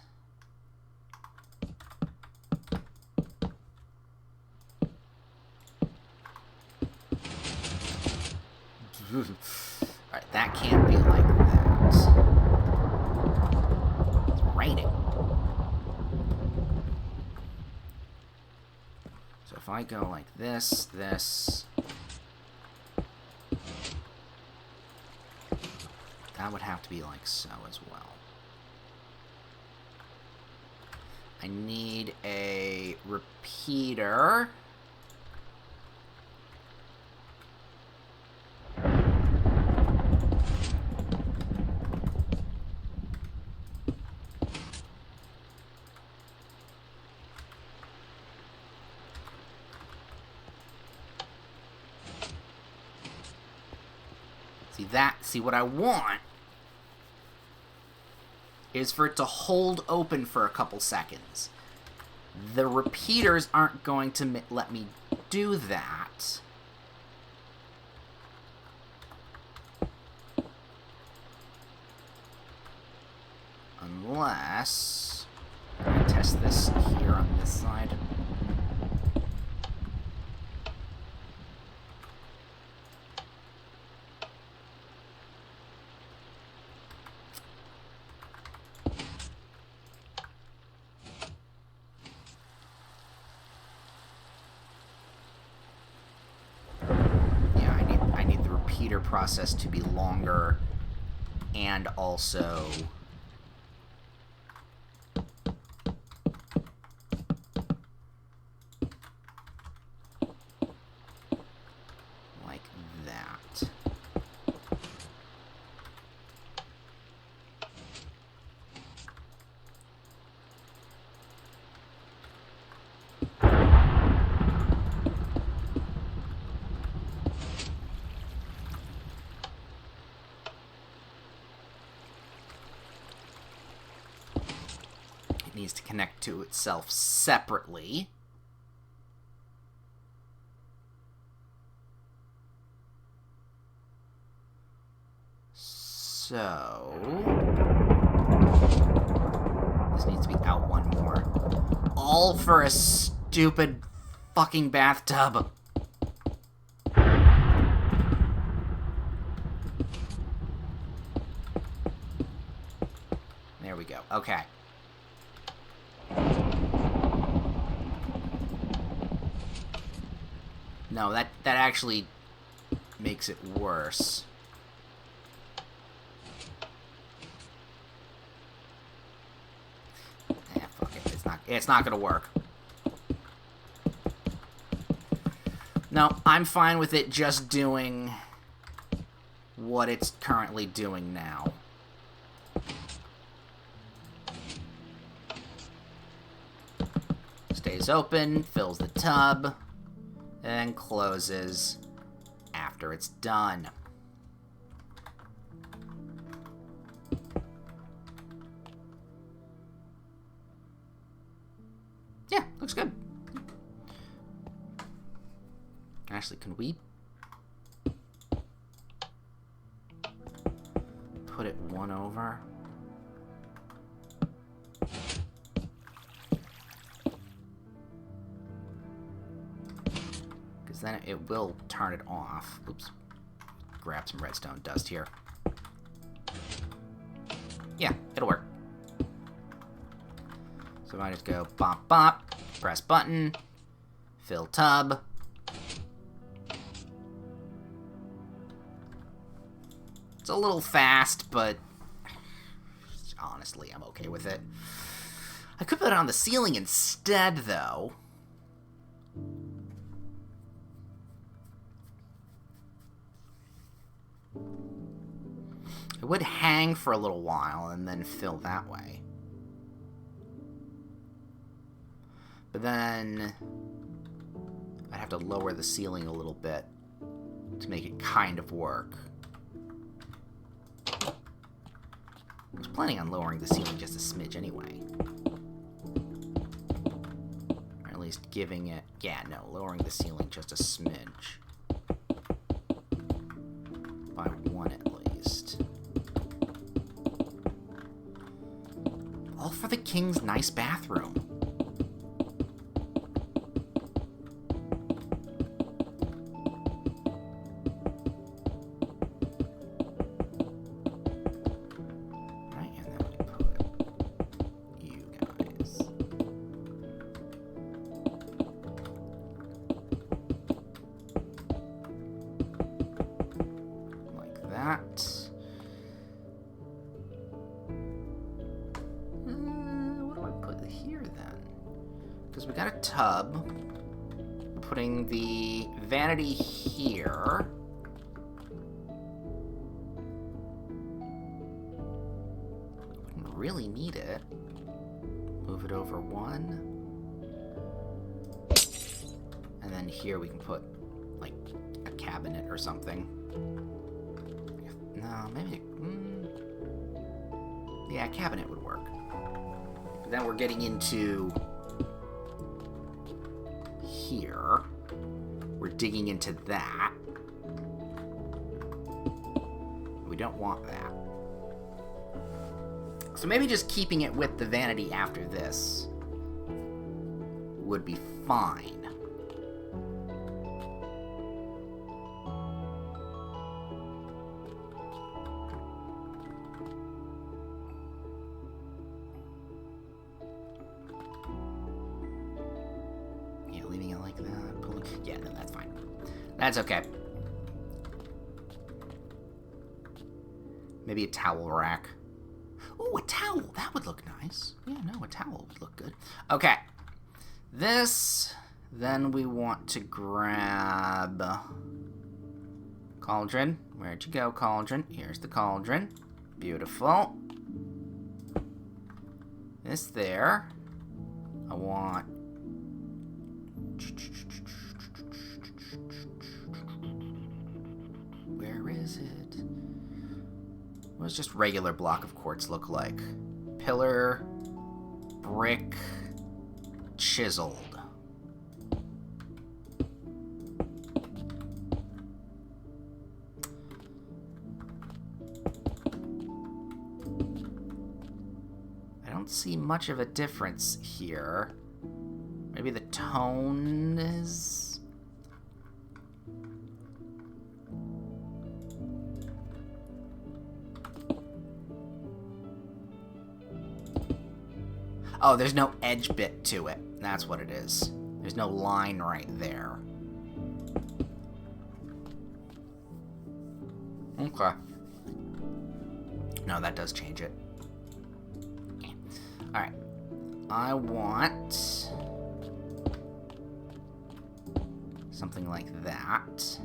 Alright, that can't be like that. It's raining. So if I go like this, that would have to be like so as well. I need a repeater. See what I want is for it to hold open for a couple seconds. The repeaters aren't going to let me do that. Unless... I'm going to test this here on this side. Process to be longer and also like that. needs to connect to itself separately. So this needs to be out one more. All for a stupid fucking bathtub. There we go. Okay. No, that actually makes it worse. Fuck it. It's not gonna work. No, I'm fine with it just doing what it's currently doing now. Stays open, fills the tub, and closes after it's done. Yeah, looks good. Actually, can we put it one over? Because then it will turn it off. Oops. Grab some redstone dust here. Yeah, it'll work. So I just go bop bop, press button, fill tub. It's a little fast, but honestly, I'm okay with it. I could put it on the ceiling instead, though. It would hang for a little while and then fill that way. But then I'd have to lower the ceiling a little bit to make it kind of work. I was planning on lowering the ceiling just a smidge anyway. Or at least giving it... Yeah, no, lowering the ceiling just a smidge. By one at least. All for the king's nice bathroom. We got a tub. We're putting the vanity here. Wouldn't really need it. Move it over one. And then here we can put, like, a cabinet or something. No, maybe... yeah, a cabinet would work. But then we're getting into... here. We're digging into that. We don't want that. So maybe just keeping it with the vanity after this would be fine. Leaving it like that. Pulling... Yeah, no, that's fine. That's okay. Maybe a towel rack. Oh, a towel. That would look nice. Yeah, no, a towel would look good. Okay. This, then we want to grab... cauldron. Where'd you go, cauldron? Here's the cauldron. Beautiful. This there. I want... Where is it? What does just regular block of quartz look like? Pillar, brick chiseled. I don't see much of a difference here. Maybe the tone is... Oh, there's no edge bit to it. That's what it is. There's no line right there. Okay. No, that does change it. Alright. I want something like that.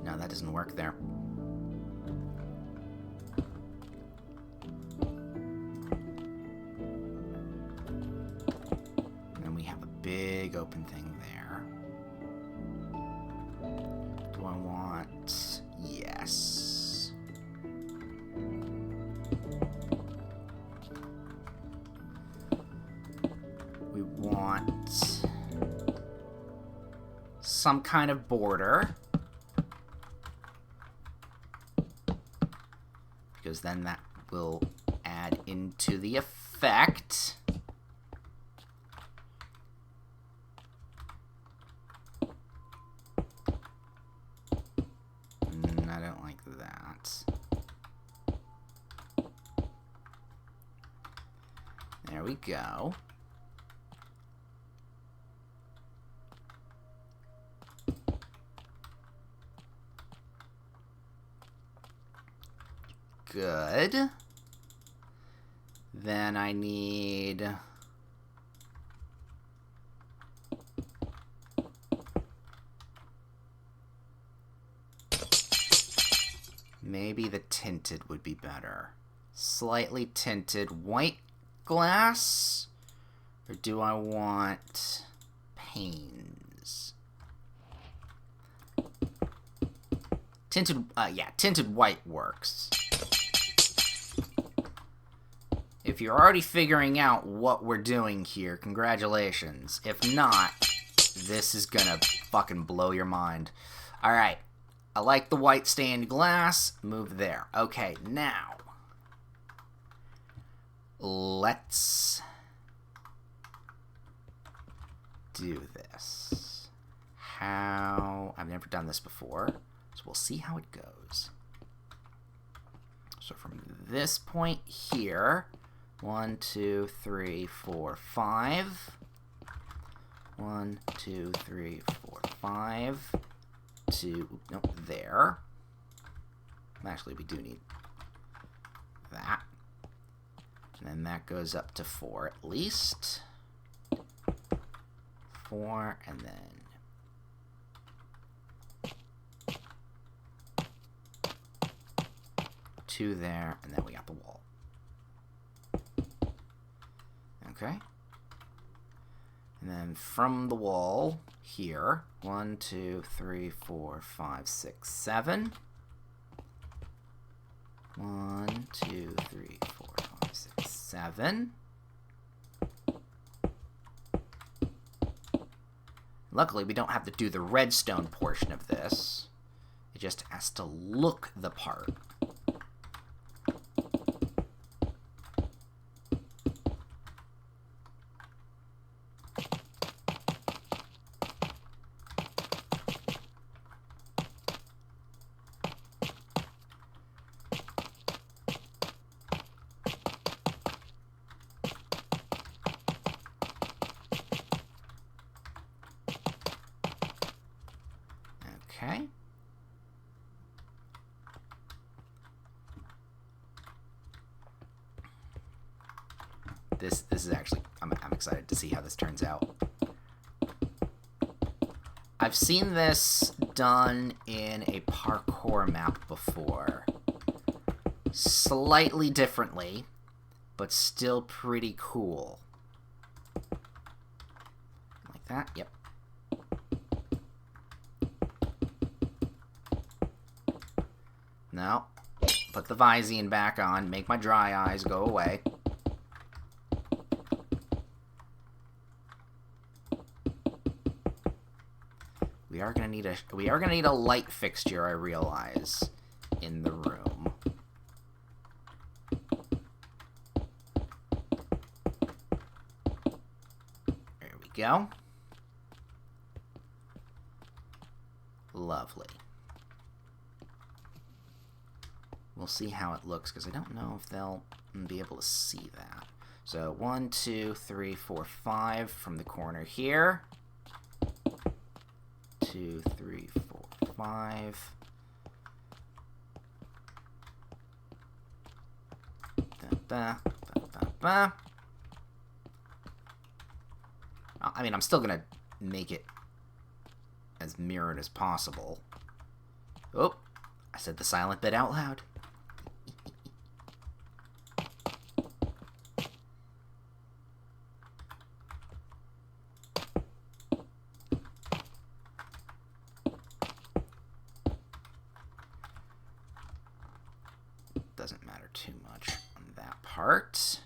No, that doesn't work there. And then we have a big open thing there. Do I want... Yes. We want some kind of border. Because then that will add into the effect. I don't like that. There we go. Good. Then I need... Maybe the tinted would be better. Slightly tinted white glass? Or do I want panes? Tinted, yeah, tinted white works. If you're already figuring out what we're doing here, congratulations. If not, this is gonna fucking blow your mind. Alright. I like the white stained glass. Move there. Okay, now. Let's do this. How... I've never done this before, so we'll see how it goes. So from this point here, 1, 2, 3, 4, 5. 1, 2, 3, 4, 5. To, no, there. Actually, we do need that. And then that goes up to 4 at least. 4, and then 2 there, and then we got the wall. Okay. And then from the wall here, 1, 2, 3, 4, 5, 6, 7. 1, 2, 3, 4, 5, 6, 7. Luckily, we don't have to do the redstone portion of this. It just has to look the part. Okay. This is actually, I'm excited to see how this turns out. I've seen this done in a parkour map before. Slightly differently, but still pretty cool. Like that, yep. No. Put the Visine back on. Make my dry eyes go away. We are gonna need a light fixture, I realize, in the room. There we go. Lovely. We'll see how it looks, because I don't know if they'll be able to see that. So 1, 2, 3, 4, 5 from the corner here. 2, 3, 4, 5. Da, da, da, da, da. I mean, I'm still gonna make it as mirrored as possible. Oh, I said the silent bit out loud. Doesn't matter too much on that part.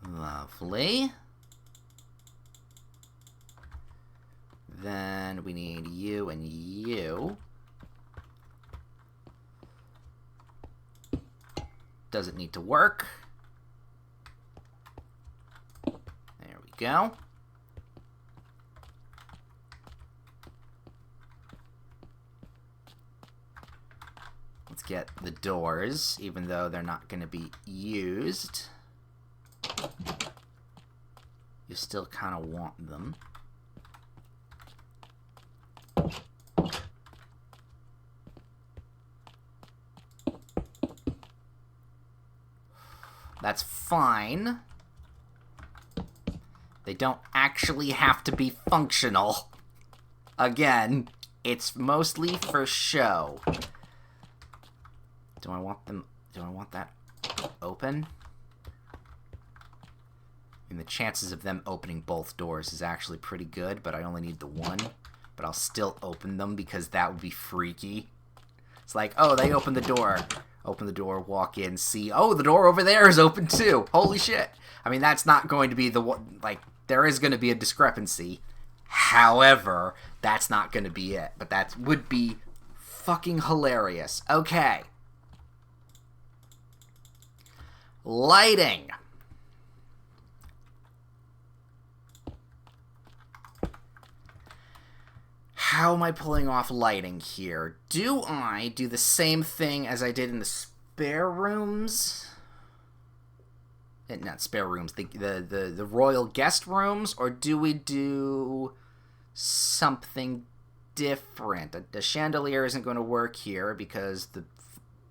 Lovely. Then we need you and you. Doesn't need to work. There we go. Let's get the doors, even though they're not going to be used. You still kind of want them. That's fine. They don't actually have to be functional. Again, it's mostly for show. Do I want that open? I mean, the chances of them opening both doors is actually pretty good, but I only need the one. But I'll still open them because that would be freaky. It's like, oh, they opened the door. Open the door, walk in, see, oh, the door over there is open too. Holy shit. I mean, that's not going to be the one, like, there is going to be a discrepancy. However, that's not going to be it. But that would be fucking hilarious. Okay. Lighting. How am I pulling off lighting here? Do I do the same thing as I did in the spare rooms? Not spare rooms, the royal guest rooms, or do we do something different? The chandelier isn't going to work here because the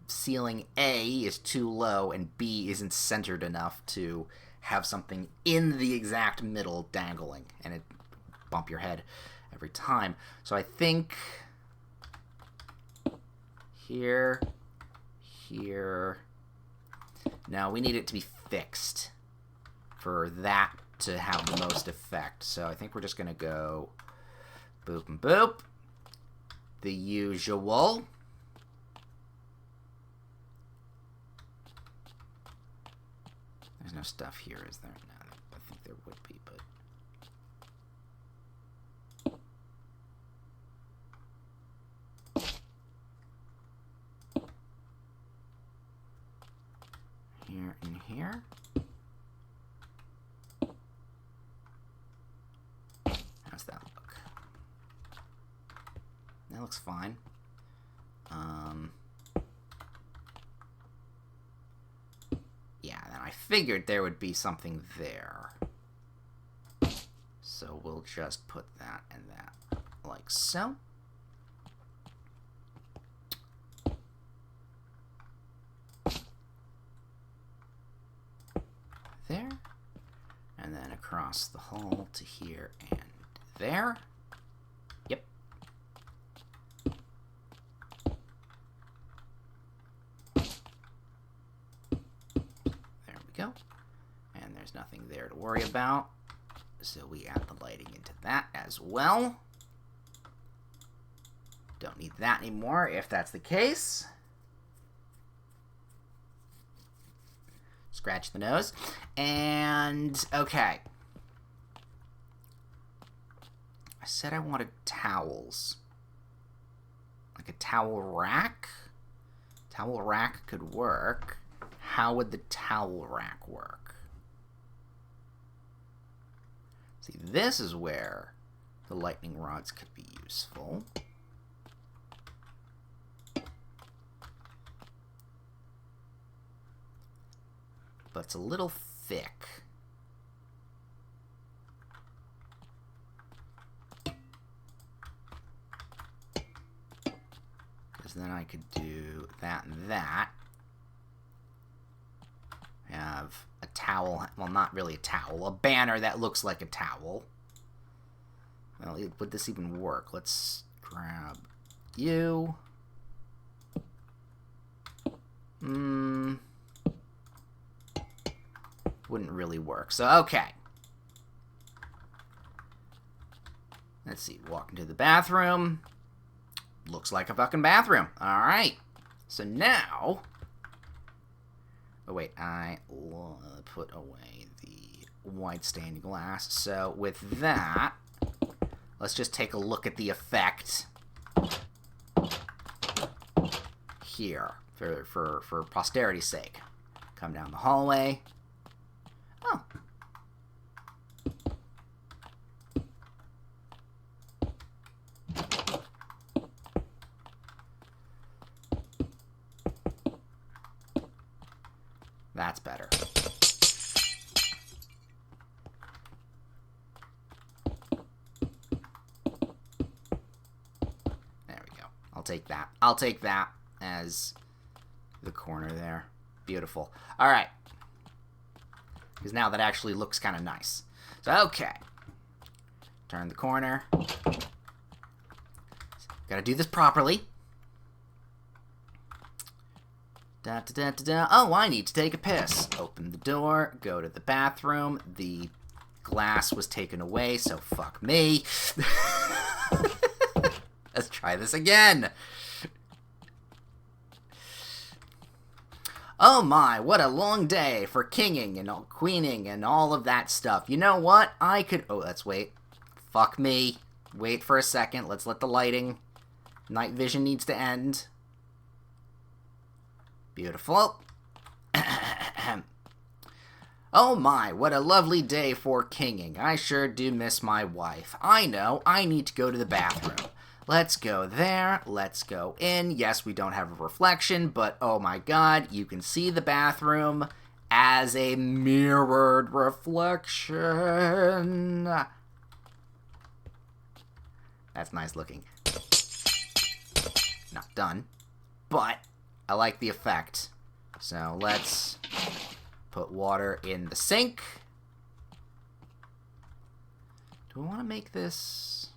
ceiling A is too low and B isn't centered enough to have something in the exact middle dangling, and it bump your head every time. So I think here. Now we need it to be fixed for that to have the most effect. So I think we're just gonna go boop and boop. The usual. There's no stuff here, is there? No, I think there would be, but here and here. How's that look? That looks fine. Yeah, then I figured there would be something there. So we'll just put that and that like so. There. And then across the hall to here and there. Yep. go. And there's nothing there to worry about. So we add the lighting into that as well. Don't need that anymore if that's the case. Scratch the nose. And, okay. I said I wanted towels. Like a towel rack? Towel rack could work. How would the towel rack work? See, this is where the lightning rods could be useful. But it's a little thick. Because then I could do that and that. Have a towel, well, not really a towel, a banner that looks like a towel. Well, would this even work? Let's grab you. Wouldn't really work. So, okay. Let's see. Walk into the bathroom. Looks like a fucking bathroom. Alright. So now... Oh, wait. I put away the white stained glass. So, with that, let's just take a look at the effect here for posterity's sake. Come down the hallway. Oh. That's better. There we go. I'll take that. I'll take that as the corner there. Beautiful. All right. Because now that actually looks kind of nice. So, okay. Turn the corner. Gotta do this properly. Da, da, da, da, da. Oh, I need to take a piss. Open the door. Go to the bathroom. The glass was taken away, so fuck me. Let's try this again. Oh my, what a long day for kinging and queening and all of that stuff. You know what? I could... Oh, let's wait. Fuck me. Wait for a second. Let's let the lighting... Night vision needs to end. Beautiful. Oh my, what a lovely day for kinging. I sure do miss my wife. I know, I need to go to the bathroom. Let's go there. Let's go in. Yes, we don't have a reflection, but oh my god, you can see the bathroom as a mirrored reflection. That's nice looking. Not done, but I like the effect. So let's put water in the sink. Do I want to make this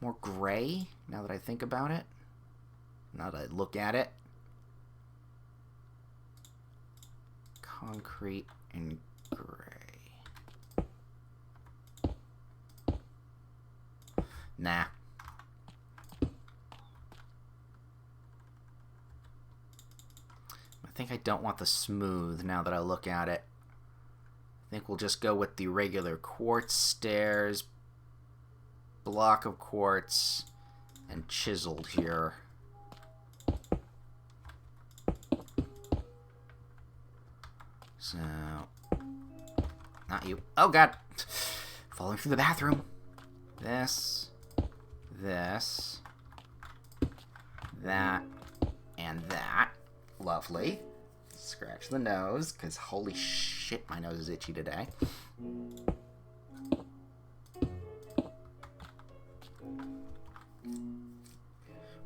more gray, now that I think about it? Now that I look at it. Concrete and gray. Nah. I think I don't want the smooth now that I look at it. I think we'll just go with the regular quartz stairs, block of quartz, and chiseled here. So, not you. Oh god! Falling through the bathroom. This, that, and that. Lovely. Scratch the nose, because holy shit, my nose is itchy today.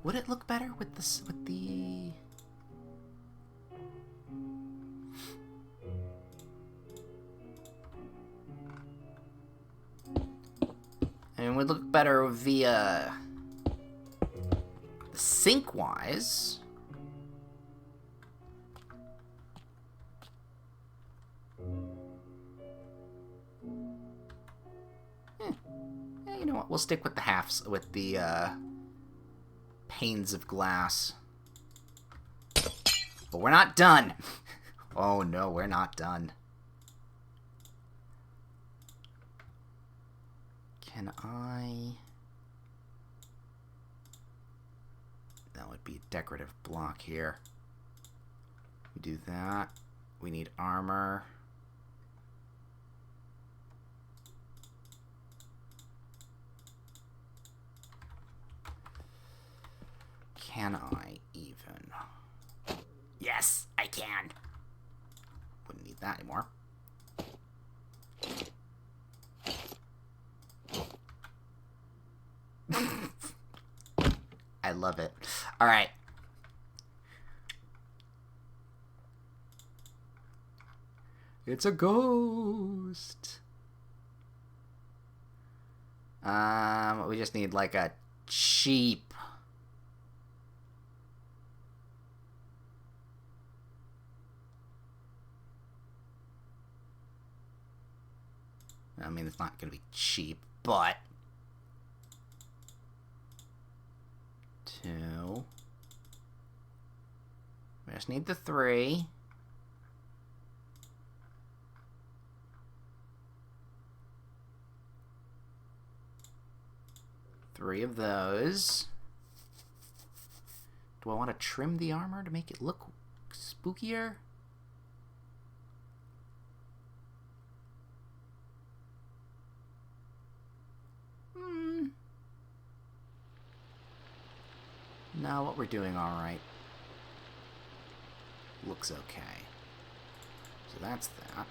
Would it look better with this, with the... I mean, would look better via sync-wise. know what? We'll stick with the halves, with the panes of glass. But we're not done. Oh no, we're not done. Can I... That would be a decorative block here. We do that. We need armor. Can I even? Yes, I can. Wouldn't need that anymore. I love it. All right. It's a ghost. We just need like a cheap. I mean, it's not going to be cheap, but 2. We just need the 3. Three of those. Do I want to trim the armor to make it look spookier? No, what we're doing all right. Looks okay. So that's that.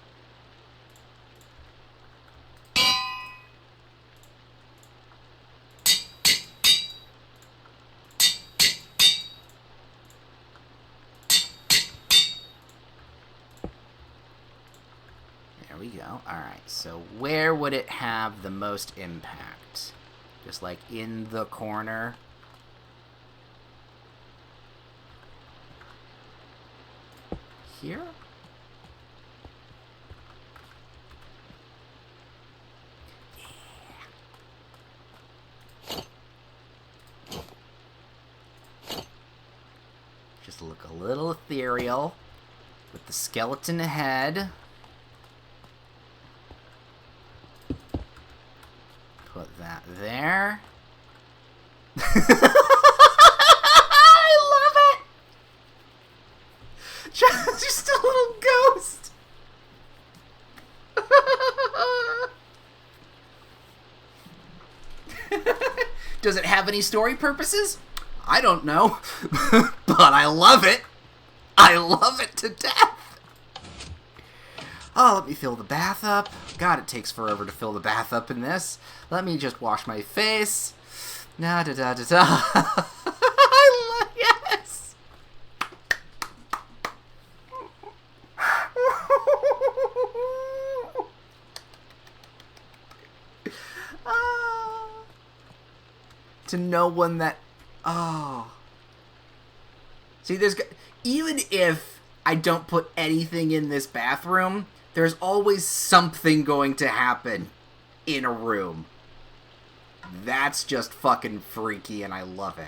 There we go. Alright, so where would it have the most impact? Just like in the corner? Here? Yeah. Just look a little ethereal with the skeleton head. Put that there. I love it! Just a little ghost. Does it have any story purposes? I don't know. But I love it. I love it to death. Oh, let me fill the bath up. God, it takes forever to fill the bath up in this. Let me just wash my face. Na da da da da. I love yes. To no one that. Oh. See, there's even if I don't put anything in this bathroom, there's always something going to happen in a room. That's just fucking freaky, and I love it.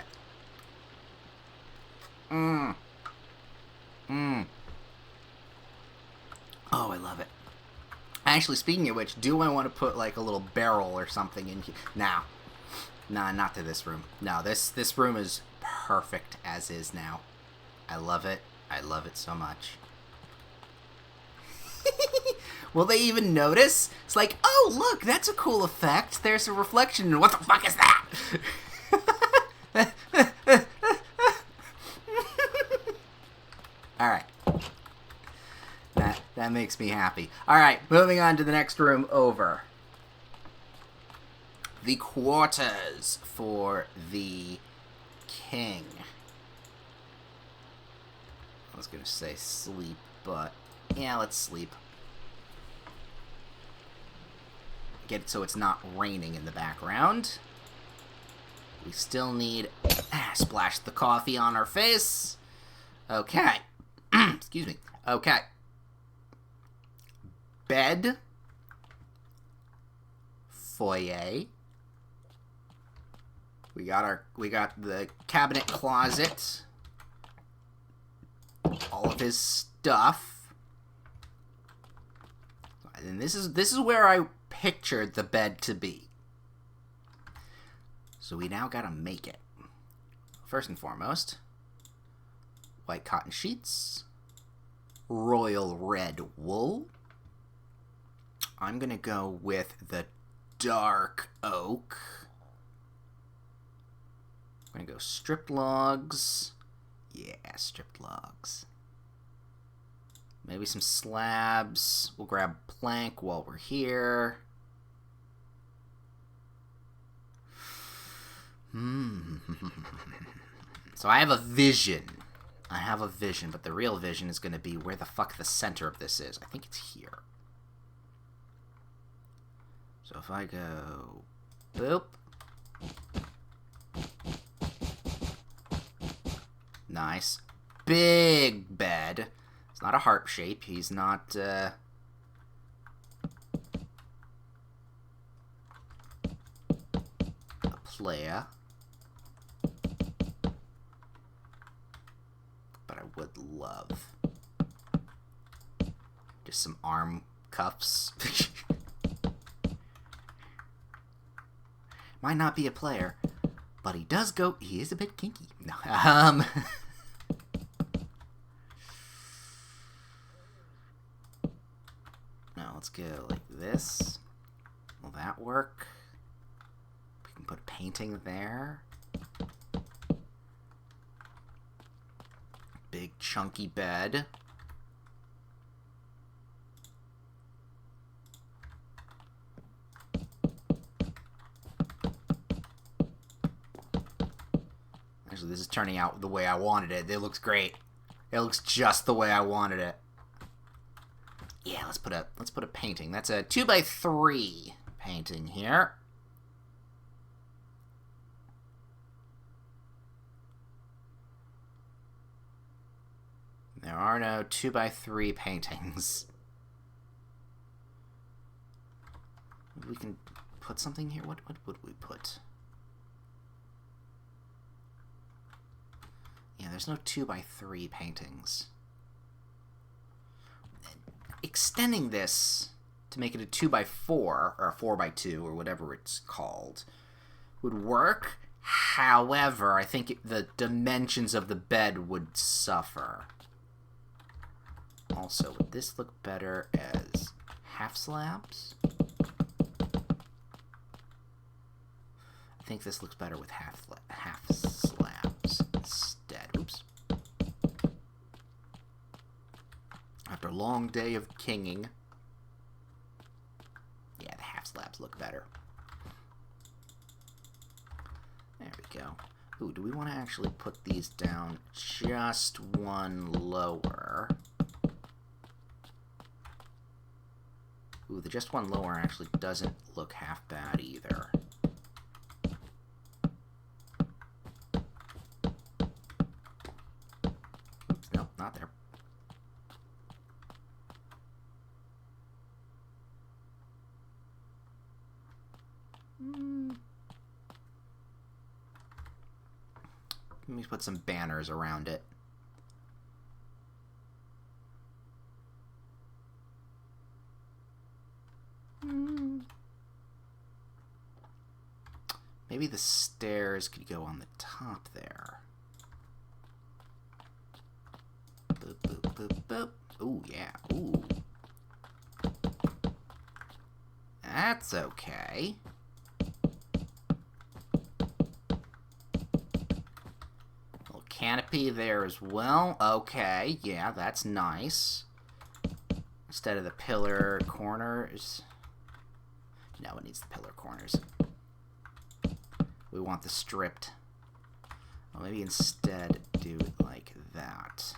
Oh, I love it. Actually, speaking of which, do I want to put, like, a little barrel or something in here? Nah, not to this room. No, this room is perfect as is now. I love it. I love it so much. Will they even notice? It's like, oh, look, that's a cool effect. There's a reflection, and what the fuck is that? Alright. That makes me happy. Alright, moving on to the next room over. The quarters for the king. I was gonna say sleep, but yeah, let's sleep. Get it so it's not raining in the background. We still need splash the coffee on our face. Okay. Excuse me. Okay. Bed. Foyer. We got the cabinet closet. All of his stuff. And this is where I pictured the bed to be. So we now gotta make it. First and foremost, white cotton sheets, royal red wool. I'm gonna go with the dark oak. I'm gonna go stripped logs. Yeah, stripped logs. Maybe some slabs. We'll grab plank while we're here. So I have a vision. But the real vision is going to be where the fuck the center of this is. I think it's here. So if I go... boop. Nice. Big bed. It's not a heart shape. He's not, a player. But I would love just some arm cuffs. Might not be a player, but he is a bit kinky. No, now let's go like this. Will that work? We can put a painting there. Big chunky bed. Actually, this is turning out the way I wanted it. It looks great. It looks just the way I wanted it. Yeah, let's put a painting. That's a 2x3 painting here. There are no 2x3 paintings. We can put something here. What would we put? Yeah, there's no 2x3 paintings. Extending this to make it a 2x4 or a 4x2 or whatever it's called would work. However, I think the dimensions of the bed would suffer. Also, would this look better as half slabs? I think this looks better with half slabs instead. Oops. After a long day of kinging. Yeah, the half slabs look better. There we go. Ooh, do we want to actually put these down just one lower? Ooh, the just one lower actually doesn't look half bad either. Oops, nope, not there. Let me put some banners around it. Maybe the stairs could go on the top there. Boop, boop, boop, boop. Ooh, yeah. Ooh. That's okay. Little canopy there as well. Okay, yeah, that's nice. Instead of the pillar corners. No, it needs the pillar corners. We want the stripped. Well, maybe instead do it like that.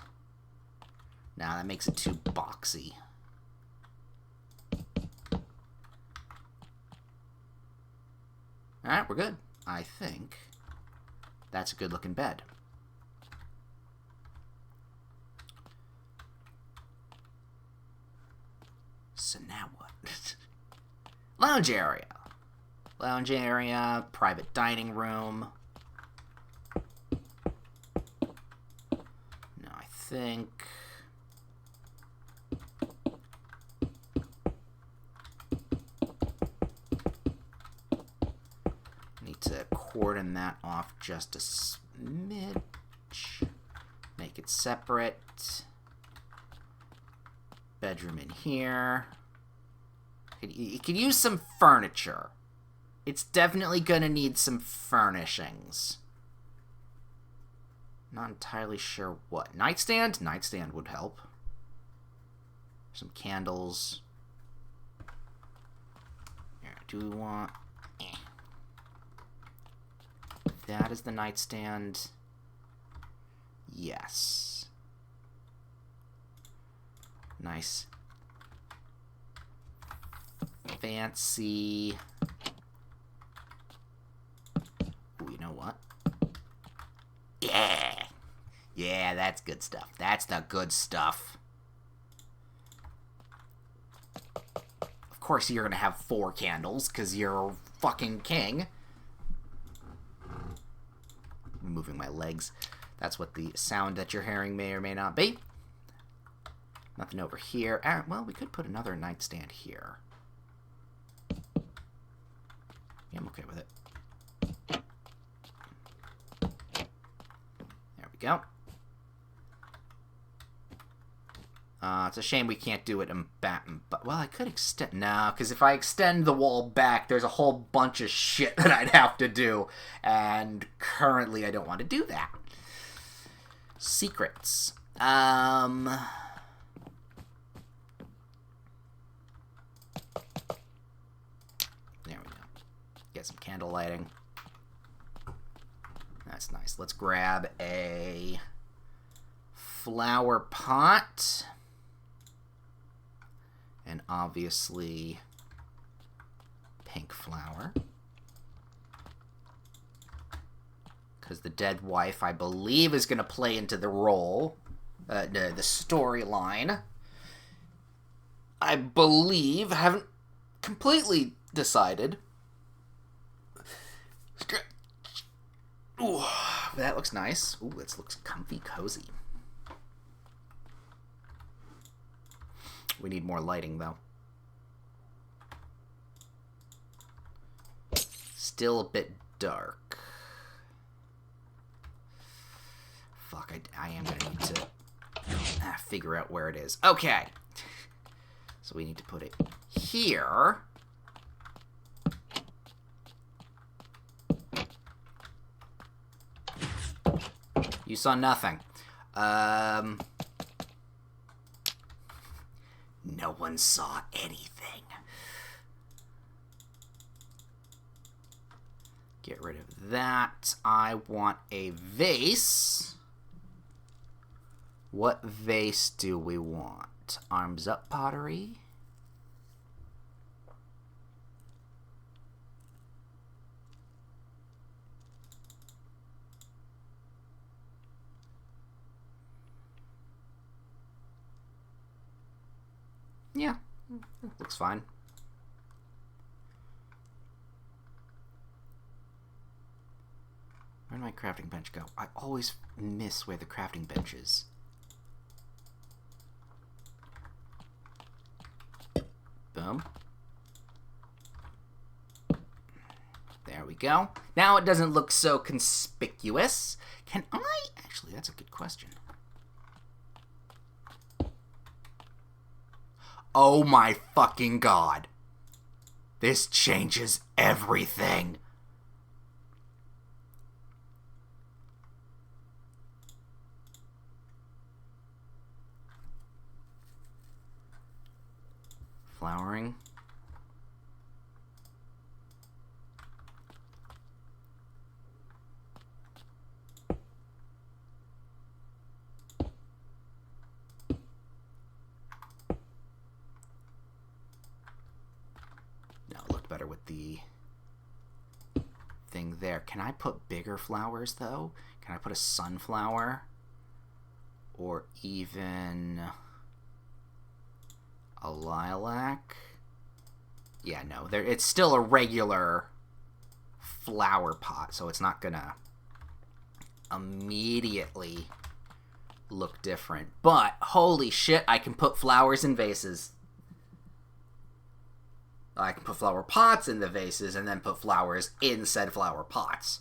Nah, that makes it too boxy. Alright, we're good. I think that's a good looking bed. So now what? Lounge area. Lounge area, private dining room. think... Need to cordon that off just a smidge. Make it separate. Bedroom in here. You could use some furniture. It's definitely gonna need some furnishings. Not entirely sure what. Nightstand? Nightstand would help. Some candles. Here, do we want... That is the nightstand. Yes. Nice. Fancy. Ooh, you know what? Yeah! Yeah, that's good stuff. That's the good stuff. Of course you're gonna have 4 candles, because you're a fucking king. I'm moving my legs. That's what the sound that you're hearing may or may not be. Nothing over here. Well, we could put another nightstand here. Yeah, I'm okay with it. There we go. It's a shame we can't do it in back. Well, I could extend... No, because if I extend the wall back, there's a whole bunch of shit that I'd have to do. And currently, I don't want to do that. Secrets. There we go. Get some candle lighting. That's nice. Let's grab a flower pot. And obviously, pink flower. Because the dead wife, I believe, is going to play into the role, the storyline. I believe, I haven't completely decided. Ooh, that looks nice. Ooh, this looks comfy, cozy. We need more lighting, though. Still a bit dark. Fuck, I am going to need to figure out where it is. Okay. So we need to put it here. You saw nothing. No one saw anything. Get rid of that. I want a vase. What vase do we want? Arms up pottery? Yeah, looks fine. Where did my crafting bench go? I always miss where the crafting bench is. Boom. There we go. Now it doesn't look so conspicuous. Can I? Actually, that's a good question. Oh my fucking god. This changes everything. Flowering. Better with the thing there. Can I put bigger flowers though? Can I put a sunflower? Or even a lilac? Yeah, no. It's still a regular flower pot, so it's not gonna immediately look different. But, holy shit, I can put flowers in vases. I can put flower pots in the vases and then put flowers in said flower pots.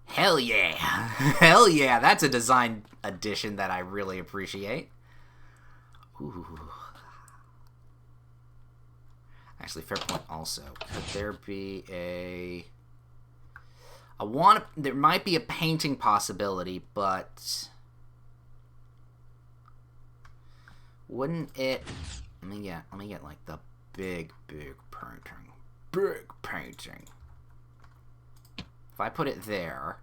Hell yeah. Hell yeah, that's a design addition that I really appreciate. Ooh. Actually, fair point also. Could there be a... There might be a painting possibility, but... Wouldn't it... Let me get like the big painting. Big painting. If I put it there...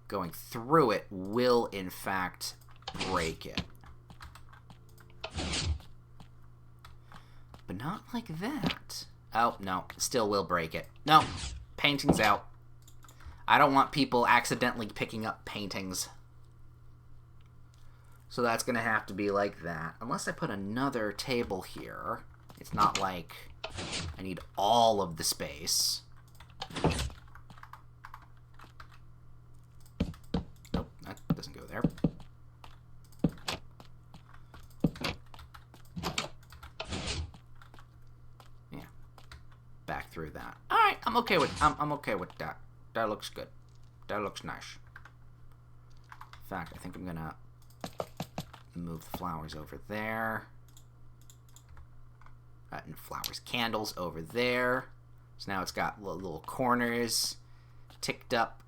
Going through it will, in fact, break it. But not like that. Oh, no. Still will break it. No. Painting's out. I don't want people accidentally picking up paintings. So that's going to have to be like that. Unless I put another table here. It's not like I need all of the space. Nope, that doesn't go there. Yeah. Back through that. Alright, I'm okay with that. That looks good. That looks nice. In fact, I think I'm gonna move the flowers over there. And flowers, candles over there. So now it's got little corners ticked up.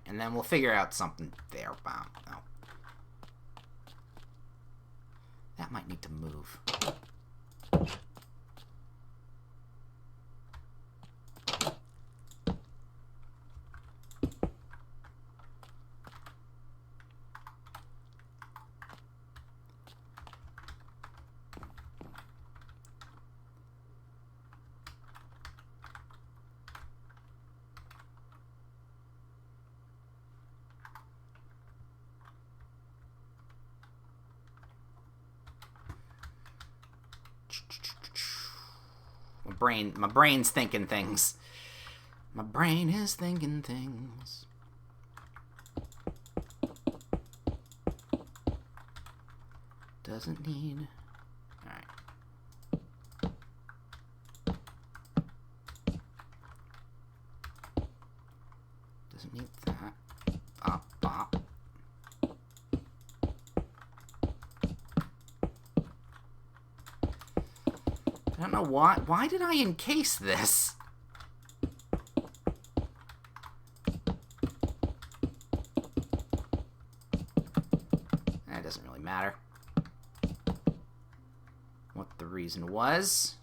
And then we'll figure out something there. Wow. No. That might need to move. My brain's thinking things. My brain is thinking things. Doesn't need... Alright. Doesn't need that. Bop, bop. I don't know why. Why did I encase this? That doesn't really matter. What the reason was.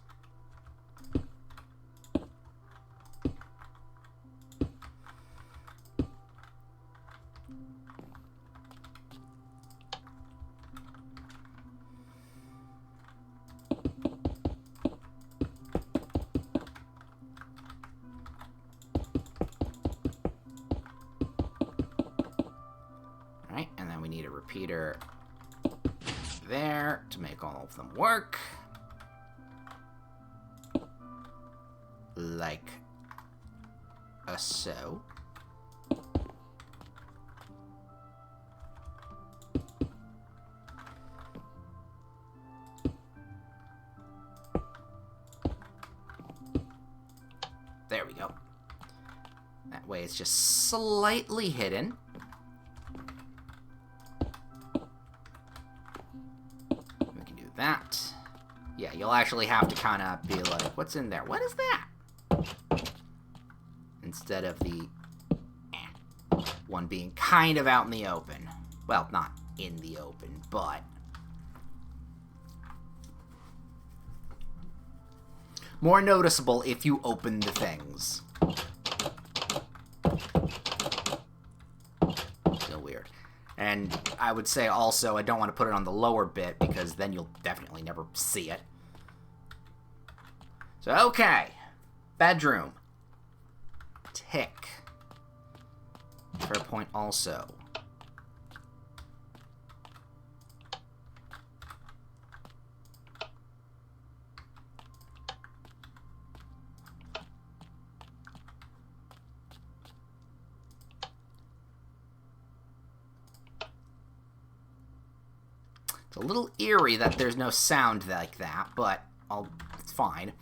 Repeater there to make all of them work. Like so. There we go. That way it's just slightly hidden. That. Yeah, you'll actually have to kind of be like, what's in there? What is that? Instead of the one being kind of out in the open. Well, not in the open, but... more noticeable if you open the things. Still weird. And I would say also I don't want to put it on the lower bit because then you'll definitely never see it. So, okay. Bedroom. Tick. Fair point also. It's a little eerie that there's no sound like that, but it's fine.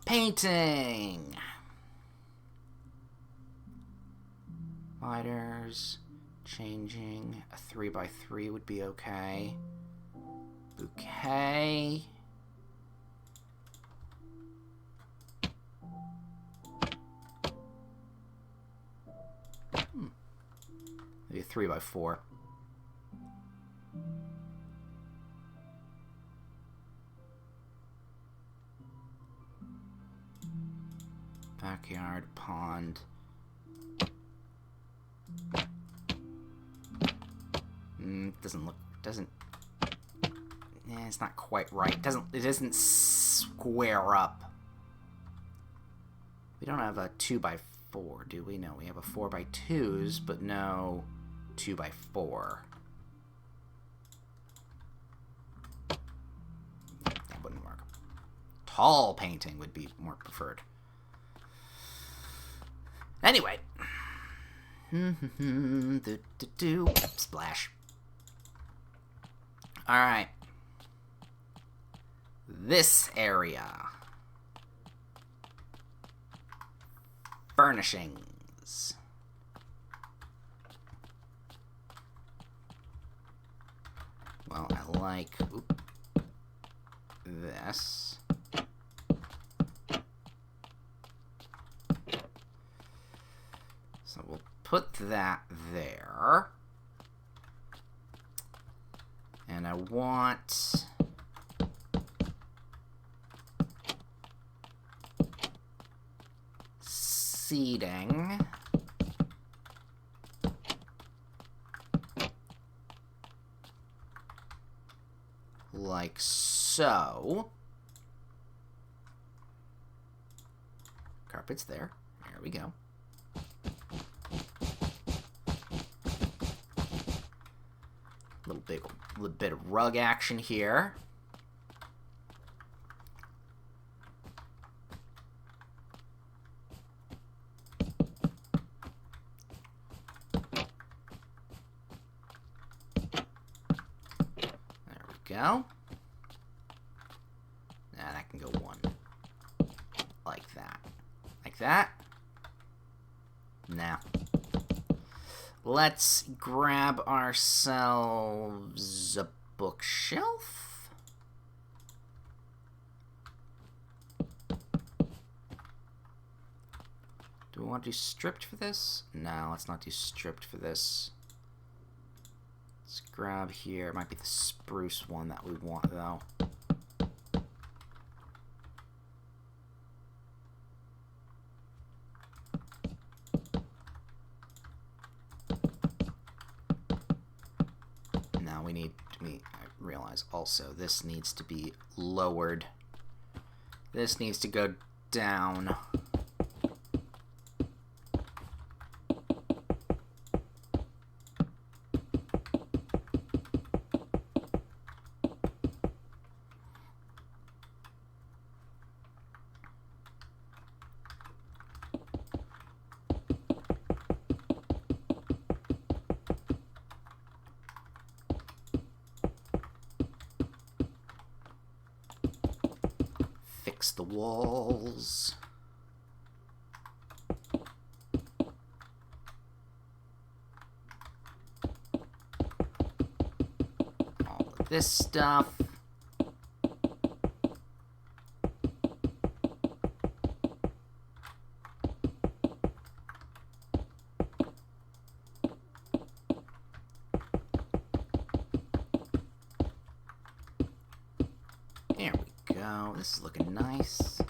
Painting. Sliders. Changing. A 3x3 would be okay. Bouquet. Maybe a 3x4. Backyard, pond. It's not quite right. It doesn't square up. We don't have a 2x4, do we? No, we have a 4x2s, but no 2x4. That wouldn't work. Tall painting would be more preferred. Anyway. Splash. Alright. This area. Furnishings. Well, I like this. So we'll put that there. And I want seating. Like so. Carpet's there. There we go. Little bit of rug action here. There we go. Now that can go one. Like that. Like that. Now. Let's grab ourselves a bookshelf. Do we want to do stripped for this? No, let's not do stripped for this. Let's grab here. It might be the spruce one that we want, though. I realize also this needs to be lowered. This needs to go down. The walls. All of this stuff. There we go. This is looking nice.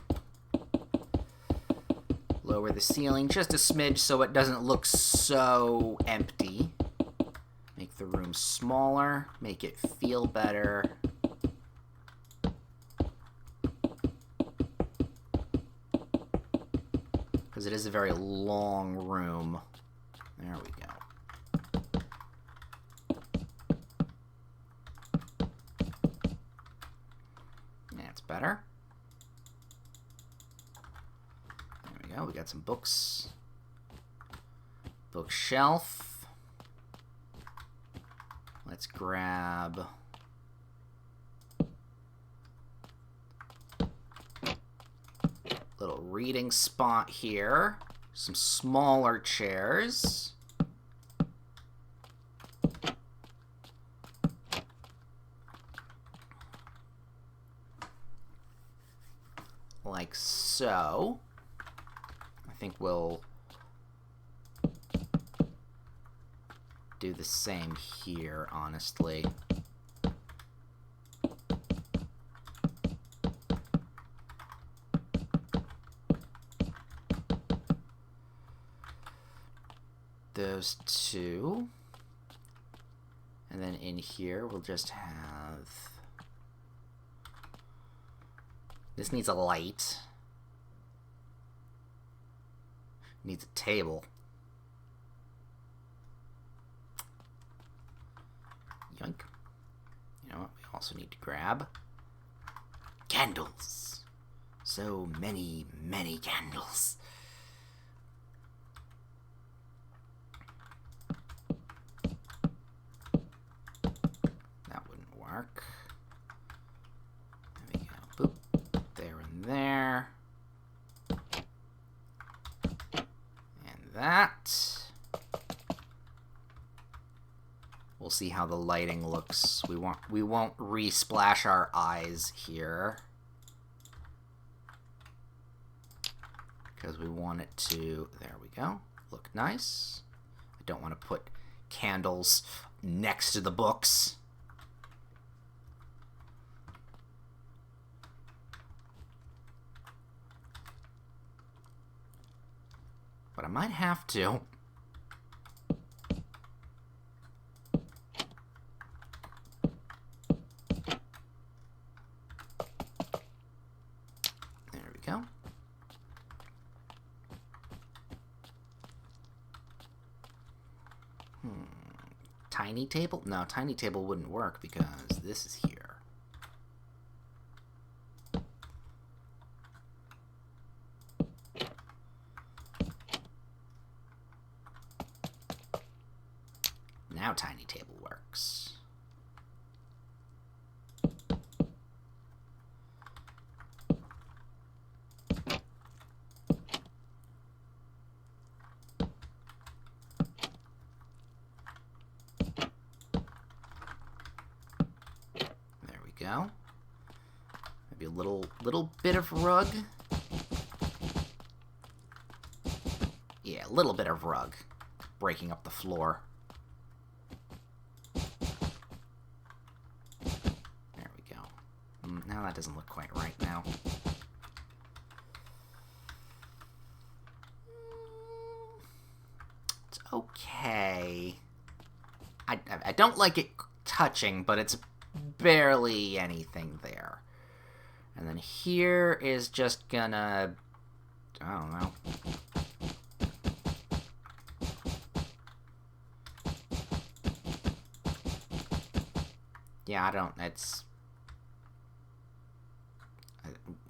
Lower the ceiling just a smidge so it doesn't look so empty. Make the room room smaller, make it feel better. Because it is a very long room. There we go. That's better. There we go. We got some books. Bookshelf. Let's grab little reading spot here. Some smaller chairs. Like so. I think we'll do the same here, honestly. Those two. And then in here, we'll just have... This needs a light. Needs a table. Yoink. You know what? We also need to grab candles. So many, many candles. That wouldn't work. There we go. Boop. There and there. And that. We'll see how the lighting looks. We won't re-splash our eyes here. Because we want it to, there we go, look nice. I don't want to put candles next to the books. But I might have to. There we go. Tiny table? No, tiny table wouldn't work because this is here. Now tiny table works. Go. Maybe a little bit of rug. Yeah, a little bit of rug. Breaking up the floor. There we go. Now that doesn't look quite right now. It's okay. I don't like it touching, but it's barely anything there. And then here is just gonna, I don't know. Yeah, I don't, it's,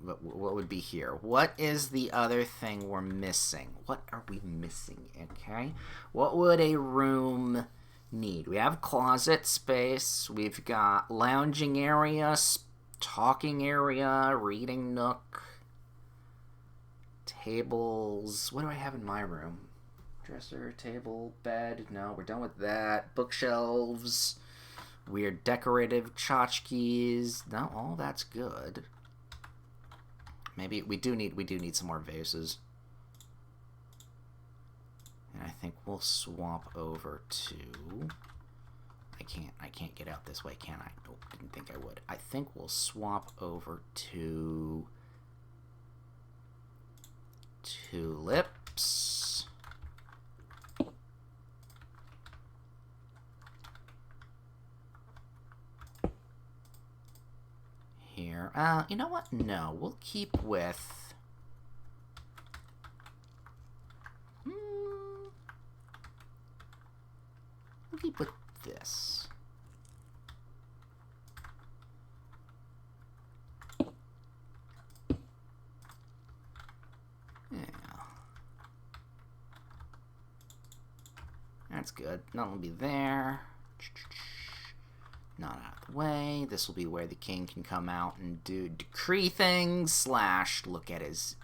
what would be here? What is the other thing we're missing? What are we missing, okay? What would a room need? We have closet space, we've got lounging area, talking area, reading nook, tables. What do I have in my room? Dresser, table, bed. No, we're done with that. Bookshelves, weird decorative tchotchkes. No, all that's good. Maybe we do need some more vases. And I think we'll swap over to, I can't get out this way, can I? Nope, didn't think I would. I think we'll swap over to tulips. here. You know what? No, we'll keep with... We'll keep with this. Yeah. That's good. Nothing will be there. Not out of the way. This will be where the king can come out and decree things, slash look at his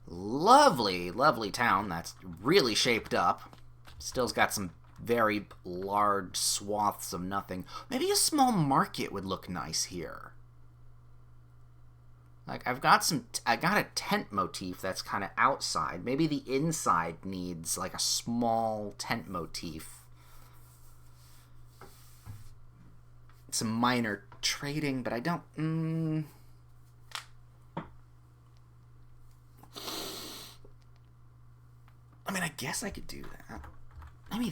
lovely, lovely town that's really shaped up. Still's got some very large swaths of nothing. Maybe a small market would look nice here. Like, I got a tent motif that's kind of outside. Maybe the inside needs, like, a small tent motif. Some minor trading, but I don't... I mean, I guess I could do that. Maybe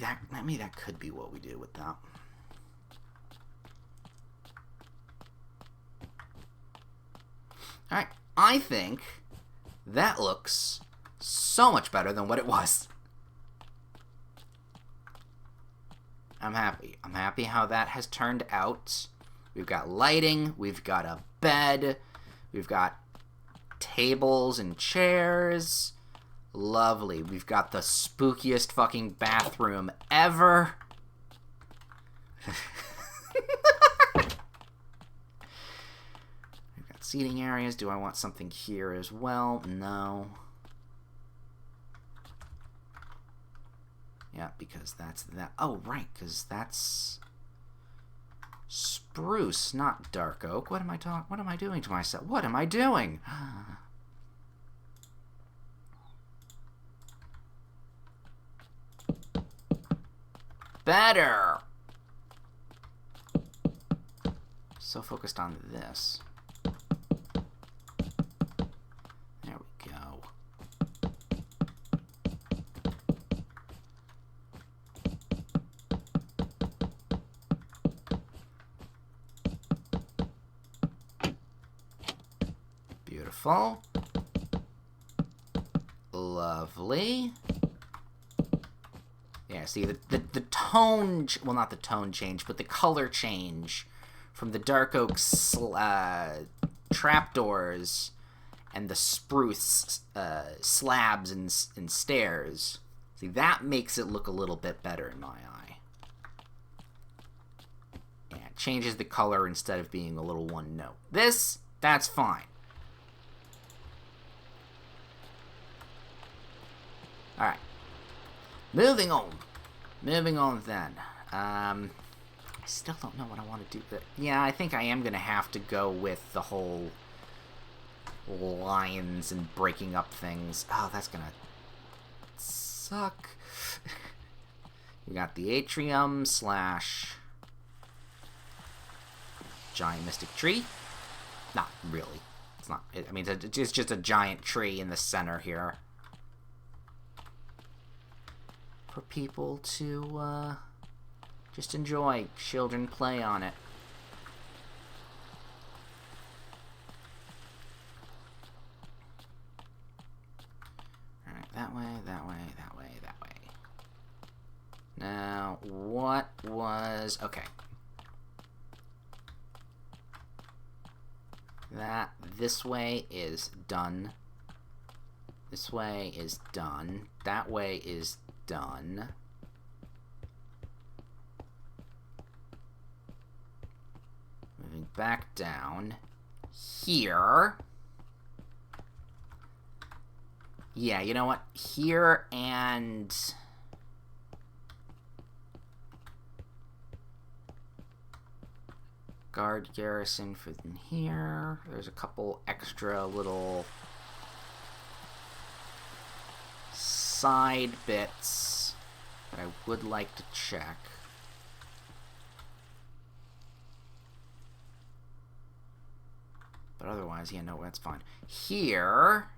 that could be what we do with that. Alright, I think that looks so much better than what it was. I'm happy. I'm happy how that has turned out. We've got lighting, we've got a bed, we've got tables and chairs. Lovely. We've got the spookiest fucking bathroom ever. We've got seating areas. Do I want something here as well? No. Yeah, because that's that. Oh, right, because that's spruce, not dark oak. What am I doing to myself? What am I doing? Better. So focused on this. There we go. Beautiful. Lovely. Yeah, see, the tone... Well, not the tone change, but the color change from the dark oak trapdoors and the spruce slabs and stairs. See, that makes it look a little bit better in my eye. Yeah, it changes the color instead of being a little one note. This, that's fine. Alright. Moving on. Moving on then. I still don't know what I want to do. Yeah, I think I am going to have to go with the whole lines and breaking up things. Oh, that's going to suck. We got the atrium slash giant mystic tree. Not really. It's not. I mean, it's just a giant tree in the center here. For people to just enjoy. Children play on it. Alright, that way, that way, that way, that way. Now, what was... Okay. This way is done. This way is done. That way is done. Moving back down here. Yeah, you know what? Here and guard garrison for here. There's a couple extra little side bits that I would like to check. But otherwise, yeah, no, that's fine. Here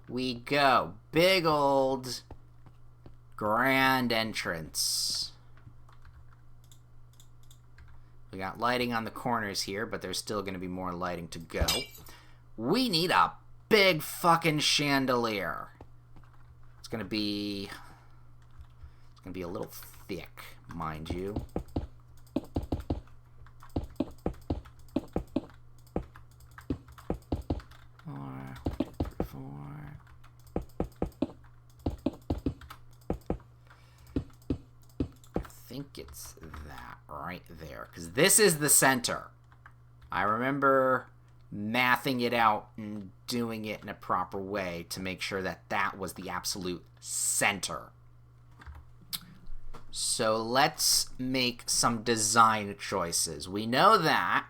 we go. Big old grand entrance. We got lighting on the corners here, but there's still going to be more lighting to go. We need a big fucking chandelier. It's going to be a little thick, mind you. I think it's that right there, because this is the center. I remember mathing it out and doing it in a proper way to make sure that that was the absolute center. So let's make some design choices. We know that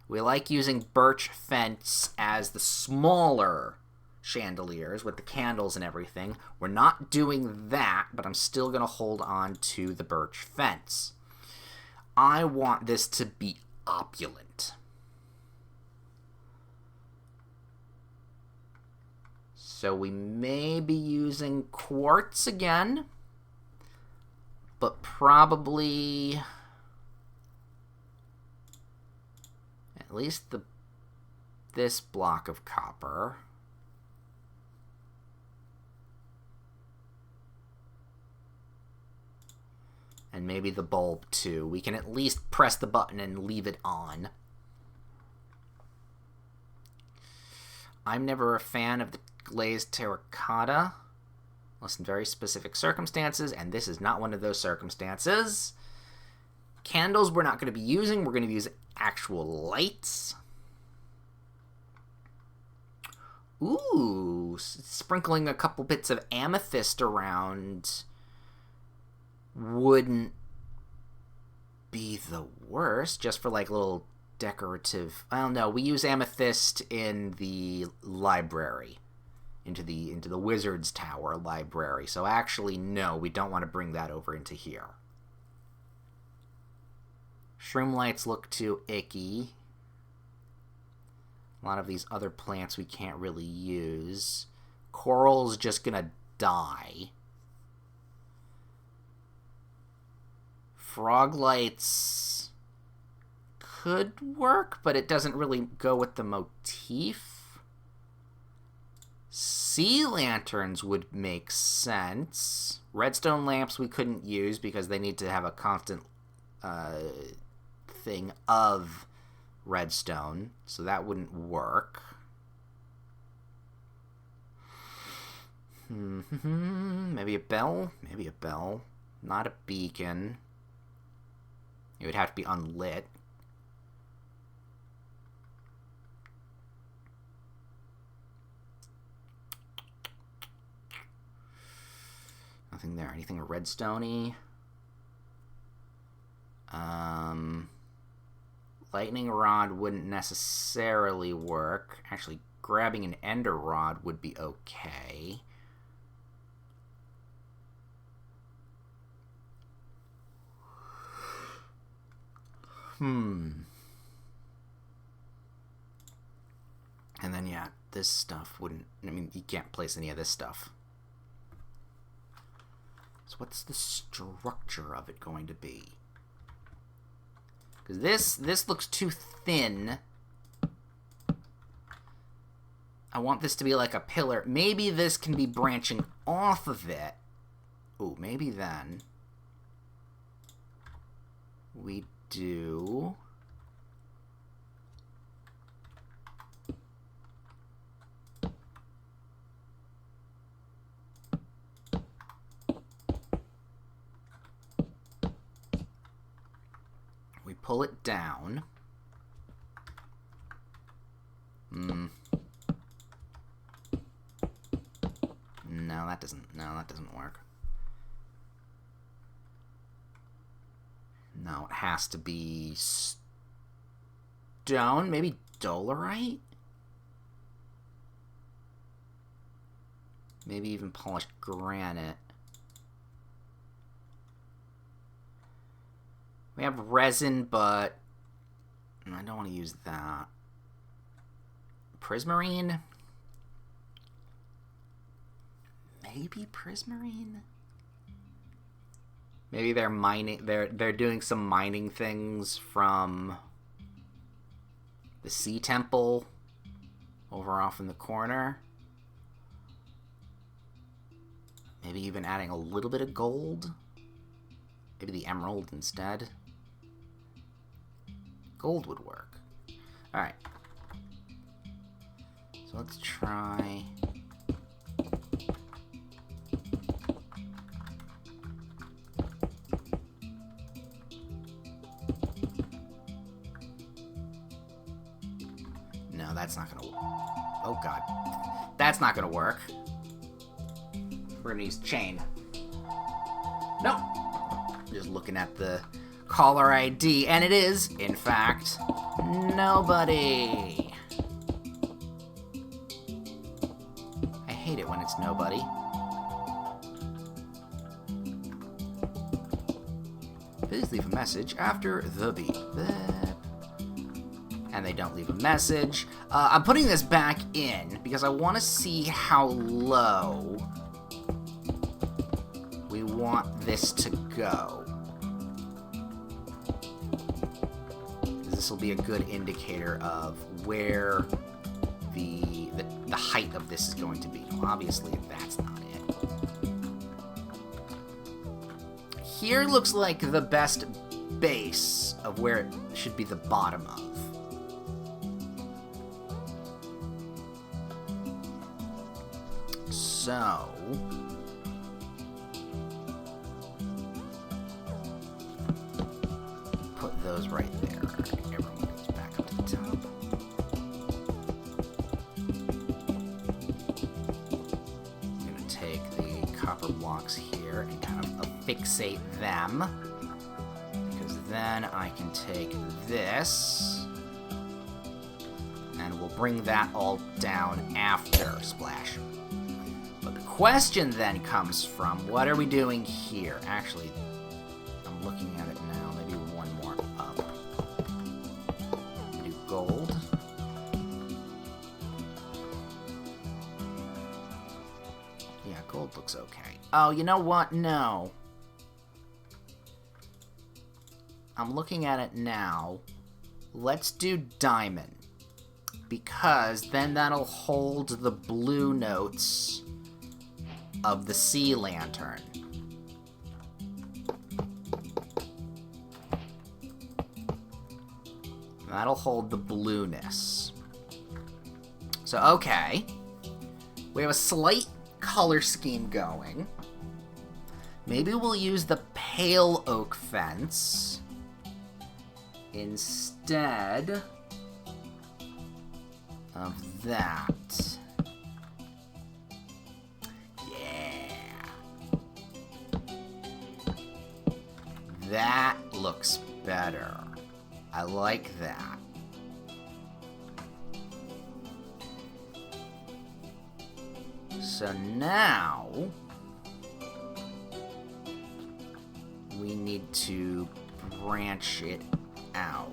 we like using birch fence as the smaller chandeliers with the candles and everything. We're not doing that, but I'm still going to hold on to the birch fence. I want this to be opulent. So we may be using quartz again, but probably at least this block of copper. And maybe the bulb too. We can at least press the button and leave it on. I'm never a fan of the glazed terracotta, unless in very specific circumstances, and this is not one of those circumstances. Candles we're not going to be using. We're going to use actual lights. Ooh, sprinkling a couple bits of amethyst around wouldn't be the worst, just for like little decorative. I don't know. We use amethyst in the library, into the Wizard's Tower library. So actually, no, we don't want to bring that over into here. Shroom lights look too icky. A lot of these other plants we can't really use. Coral's just gonna die. Frog lights could work, but it doesn't really go with the motif. Sea lanterns would make sense. Redstone lamps we couldn't use because they need to have a constant thing of redstone, so that wouldn't work. Maybe a bell? Maybe a bell. Not a beacon. It would have to be unlit. Nothing there. Anything redstone-y? Lightning rod wouldn't necessarily work. Actually, grabbing an ender rod would be okay. And then, yeah, this stuff wouldn't... I mean, you can't place any of this stuff. So what's the structure of it going to be? Because this looks too thin. I want this to be like a pillar. Maybe this can be branching off of it. Ooh, maybe then we do... we pull it down. No, that doesn't work. No, it has to be stone, maybe dolerite? Maybe even polished granite. We have resin, but I don't want to use that. Prismarine? Maybe prismarine? Maybe they're mining. They're doing some mining things from the Sea Temple over off in the corner. Maybe even adding a little bit of gold. Maybe the emerald instead. Gold would work. Alright. So let's try... No, that's not gonna work. Oh god. That's not gonna work. We're gonna use chain. Nope. Just looking at the caller ID, and it is, in fact, nobody. I hate it when it's nobody. Please leave a message after the beep. And they don't leave a message. I'm putting this back in because I want to see how low we want this to go. This will be a good indicator of where the height of this is going to be. Well, obviously, that's not it. Here looks like the best base of where it should be the bottom of. So... put those right there. Everyone goes back up to the top. I'm going to take the copper blocks here and kind of affixate them. Because then I can take this and we'll bring that all down after Splash. But the question then comes from, what are we doing here? Actually, I'm looking at it now. Maybe one more up. Do gold. Yeah, gold looks okay. Oh, you know what? No. I'm looking at it now. Let's do diamond. Because then that'll hold the blue notes of the sea lantern. That'll hold the blueness. So, okay. We have a slight color scheme going. Maybe we'll use the pale oak fence instead of that. Yeah. That looks better. I like that. So now we need to branch it out.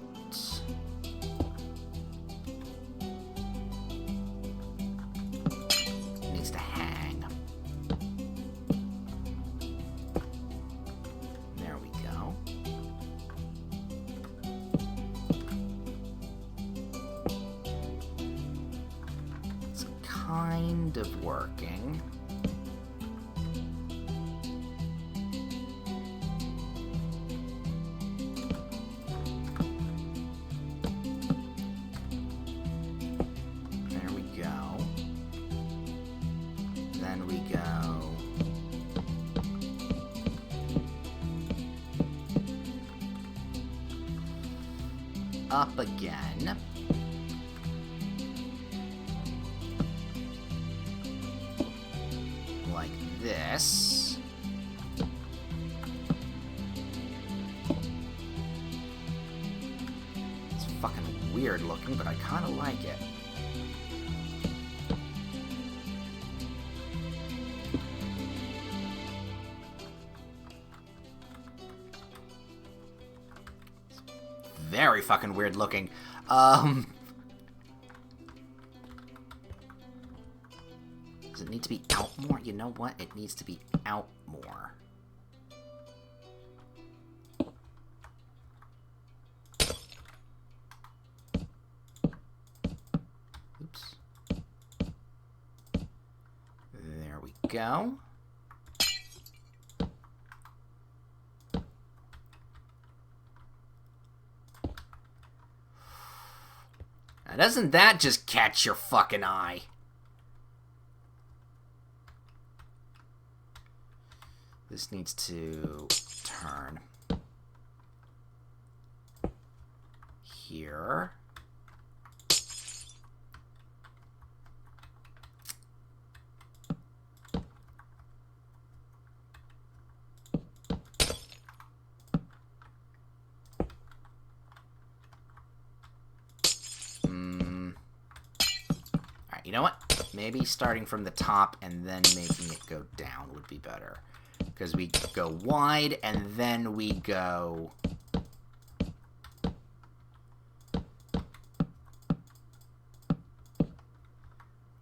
It needs to hang. There we go. It's kind of working. Up again. Like this. It's fucking weird looking, but I kind of like it. Very fucking weird looking. Does it need to be out more? You know what? It needs to be out more. go. Now, doesn't that just catch your fucking eye? This needs to turn here. Alright, you know what? Maybe starting from the top and then making it go down would be better. Because we go wide and then we go...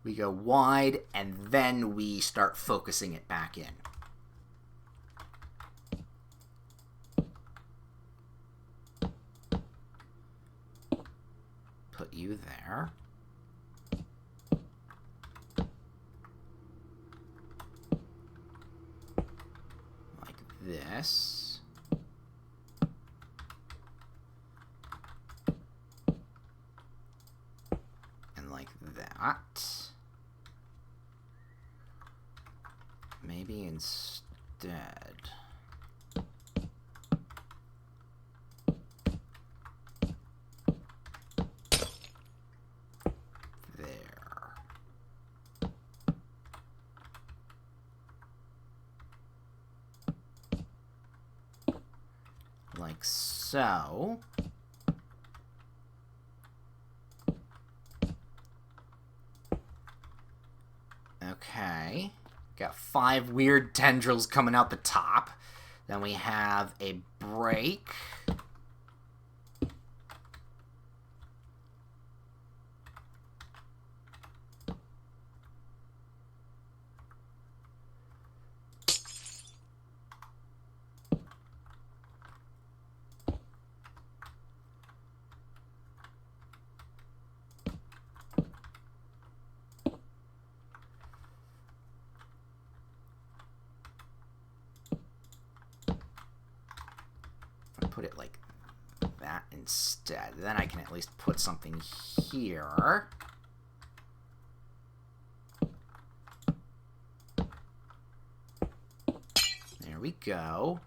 We go wide and then we start focusing it back in. Put you there. Like this. And like that. Maybe instead... There. Like so. Okay. Got 5 weird tendrils coming out the top. Then we have a break. Put it like that instead. Then I can at least put something here. There we go.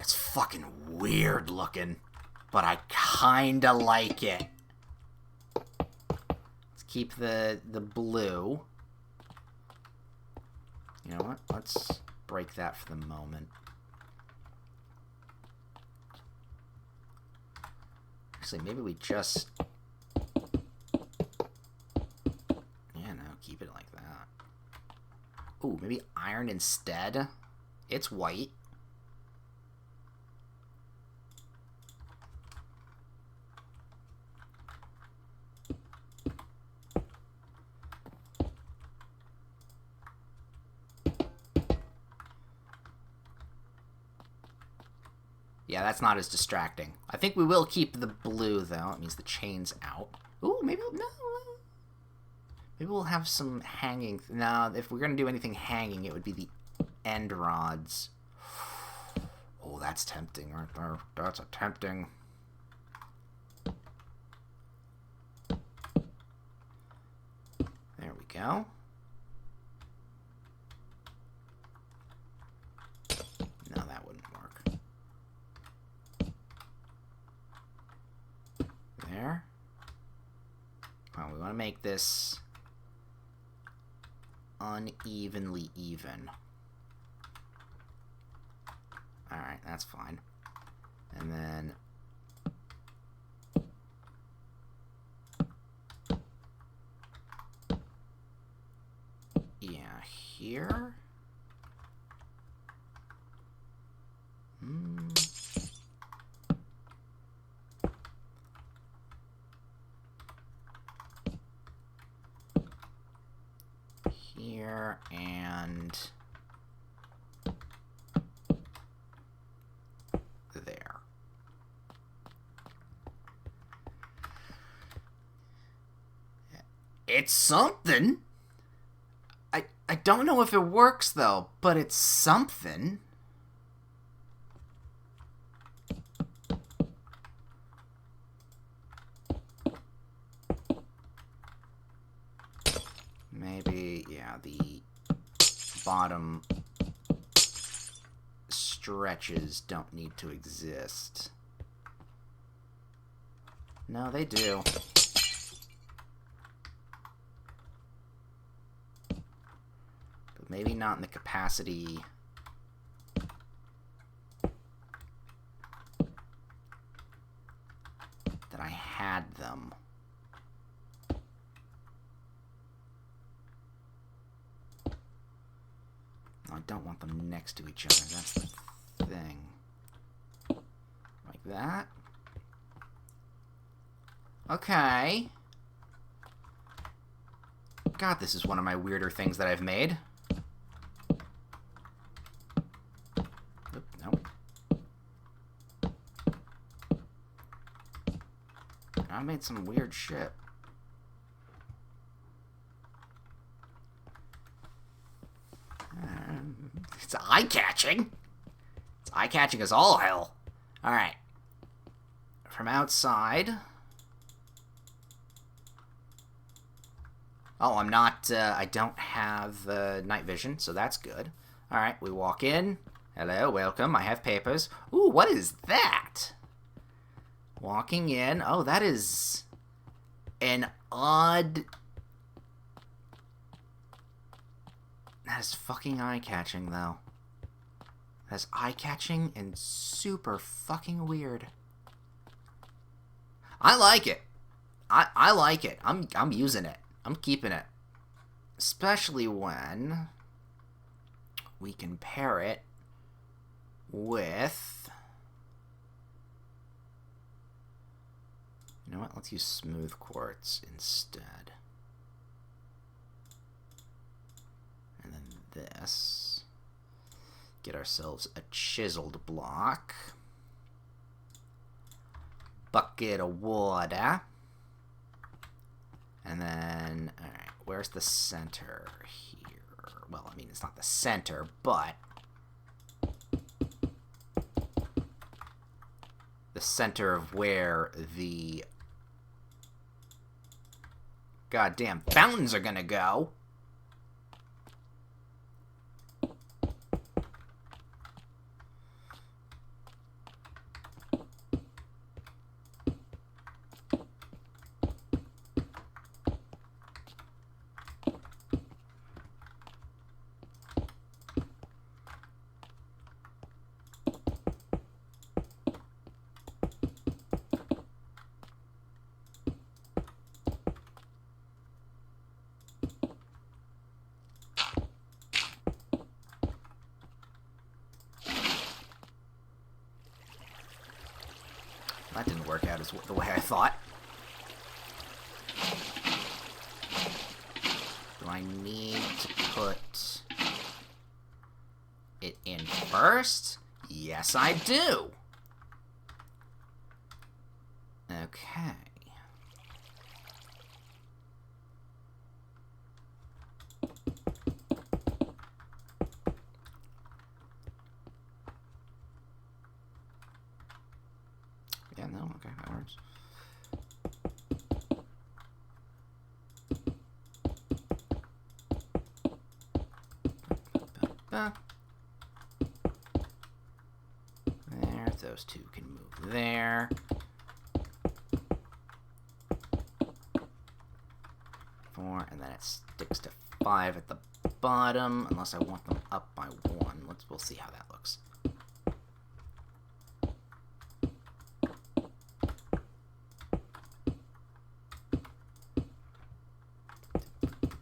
It's fucking weird looking, but I kinda like it. Let's keep the blue. You know what? Let's break that for the moment. Actually, maybe we just... Yeah, no, keep it like that. Ooh, maybe iron instead. It's white. Yeah, that's not as distracting. I think we will keep the blue, though. It means the chain's out. Ooh, maybe... No. Maybe we'll have some hanging... No, if we're going to do anything hanging, it would be the end rods. Oh, that's tempting right there. That's a tempting... There we go. No, that wouldn't work. There. Oh, we want to make this unevenly even. Alright, that's fine. And then... Yeah, here... Here and there. It's something. I don't know if it works, though, but it's something. Maybe, yeah, the bottom stretches don't need to exist. No, they do. But maybe not in the capacity that I had them. I don't want them next to each other. That's the thing. Like that. Okay. God, this is one of my weirder things that I've made. Oop, nope. I made some weird shit. It's eye-catching. It's eye-catching as all hell. Alright. From outside. Oh, I'm not, I don't have night vision, so that's good. Alright, we walk in. Hello, welcome, I have papers. Ooh, what is that? Walking in. Oh, that is an odd... That is fucking eye-catching, though. That's eye-catching and super fucking weird. I like it. I like it. I'm using it. I'm keeping it. Especially when we can pair it with... You know what? Let's use smooth quartz instead. And then this. Get ourselves a chiseled block. Bucket of water. And then, alright, where's the center here? Well, I mean, it's not the center, but the center of where the goddamn fountains are gonna go. That didn't work out as the way I thought. Do I need to put it in first? Yes, I do. Okay. Yeah, no, okay, that works. There, those two can move there. 4, and then it sticks to 5 at the bottom, unless I want them up by 1. We'll see how that looks.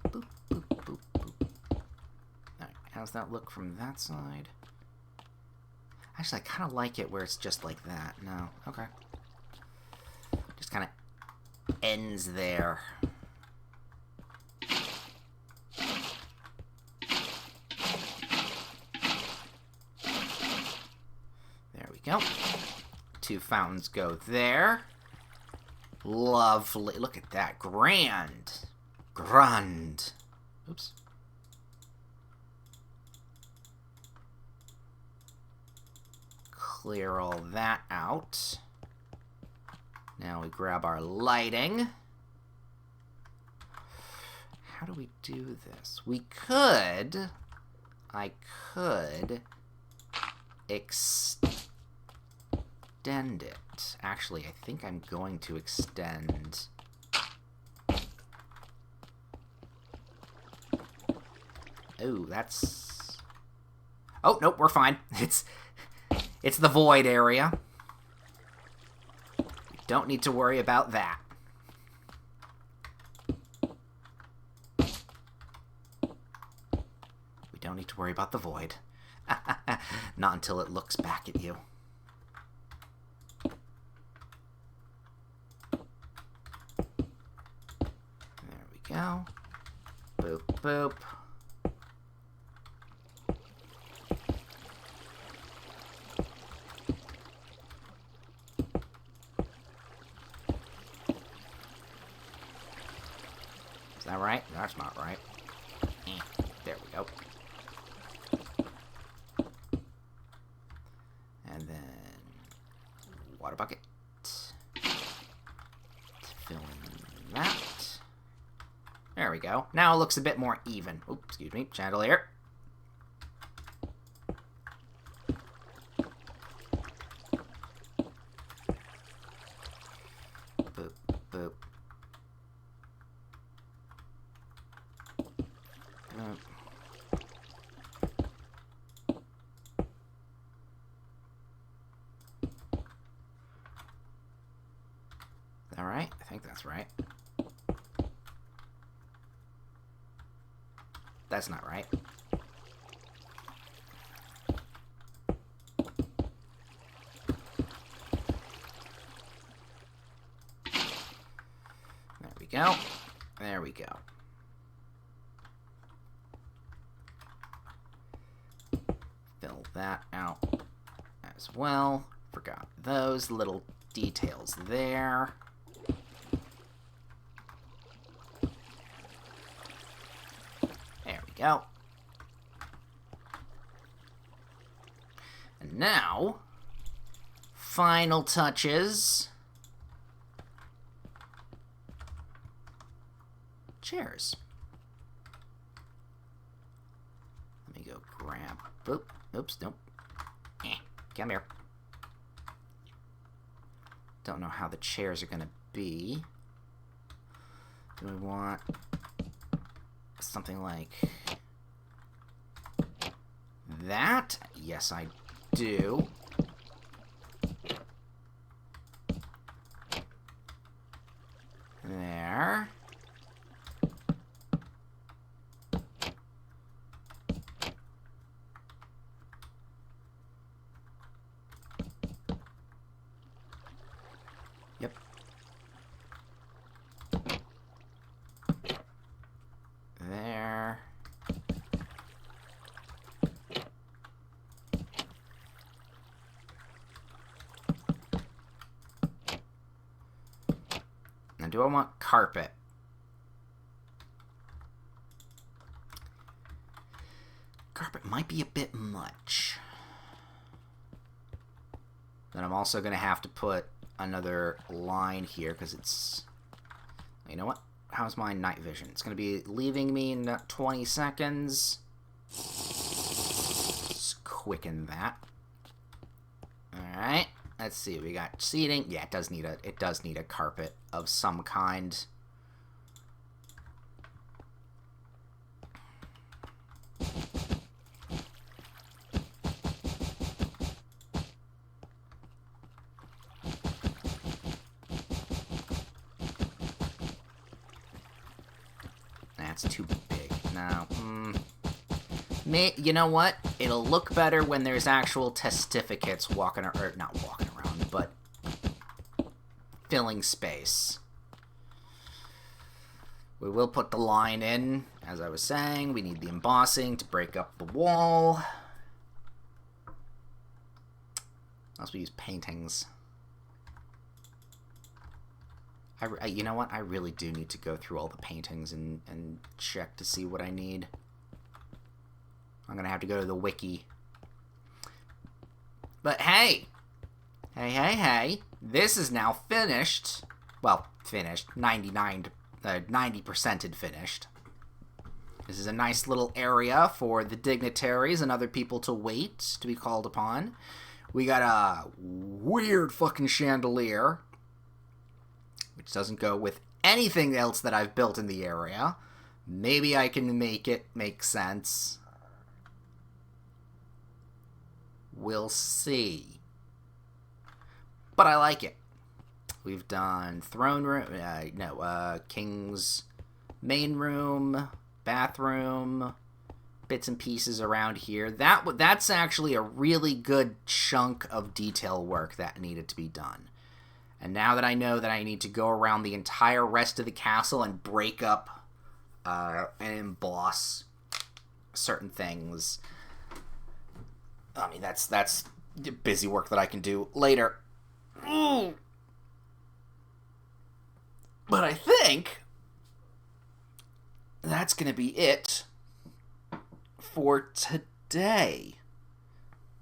Boop, boop, boop, boop. Alright, how's that look from that side? Actually, I kind of like it where it's just like that. No, okay. Just kind of ends there. There we go. 2 fountains go there. Lovely. Look at that. Grand. Grand. Oops. clear all that out. Now we grab our lighting. How do we do this? I could extend it. Actually, I think I'm going to extend... Oh, that's... Oh, nope, we're fine. It's the void area. We don't need to worry about that. We don't need to worry about the void. Not until it looks back at you. There we go. Boop, boop. Is that right? That's not right. There we go. And then water bucket. Fill in that. There we go. Now it looks a bit more even. Oops, excuse me. Chandelier. Boop, boop. All right, I think that's right. That's not right. There we go. There we go. Fill that out as well. Forgot those little details there. There we go. And now, final touches. Chairs. Let me go grab. Boop. Oops, nope. Come here. Don't know how the chairs are gonna be. Do we want something like that? Yes, I do. There. Yep. There. Now, do I want carpet? Carpet might be a bit much. Then I'm also going to have to put another line here because it's... You know what? How's my night vision? It's going to be leaving me in 20 seconds. Let's quicken that. Alright. Let's see. We got seating. Yeah, it does need a carpet of some kind. That's too big. Now, you know what? It'll look better when there's actual testificates walking, or not walking around, but filling space. We will put the line in, as I was saying. We need the embossing to break up the wall. Unless we use paintings. You know what? I really do need to go through all the paintings and check to see what I need. I'm going to have to go to the wiki. But hey, Hey, hey, hey. This is now finished. Well, finished. 90%ed finished. This is a nice little area for the dignitaries and other people to wait to be called upon. We got a weird fucking chandelier, which doesn't go with anything else that I've built in the area. Maybe I can make it make sense. We'll see. But I like it. We've done throne room, king's main room, bathroom, bits and pieces around here. That's actually a really good chunk of detail work that needed to be done. And now that I know that I need to go around the entire rest of the castle and break up and emboss certain things, I mean, that's busy work that I can do later. Ooh. But I think that's going to be it for today.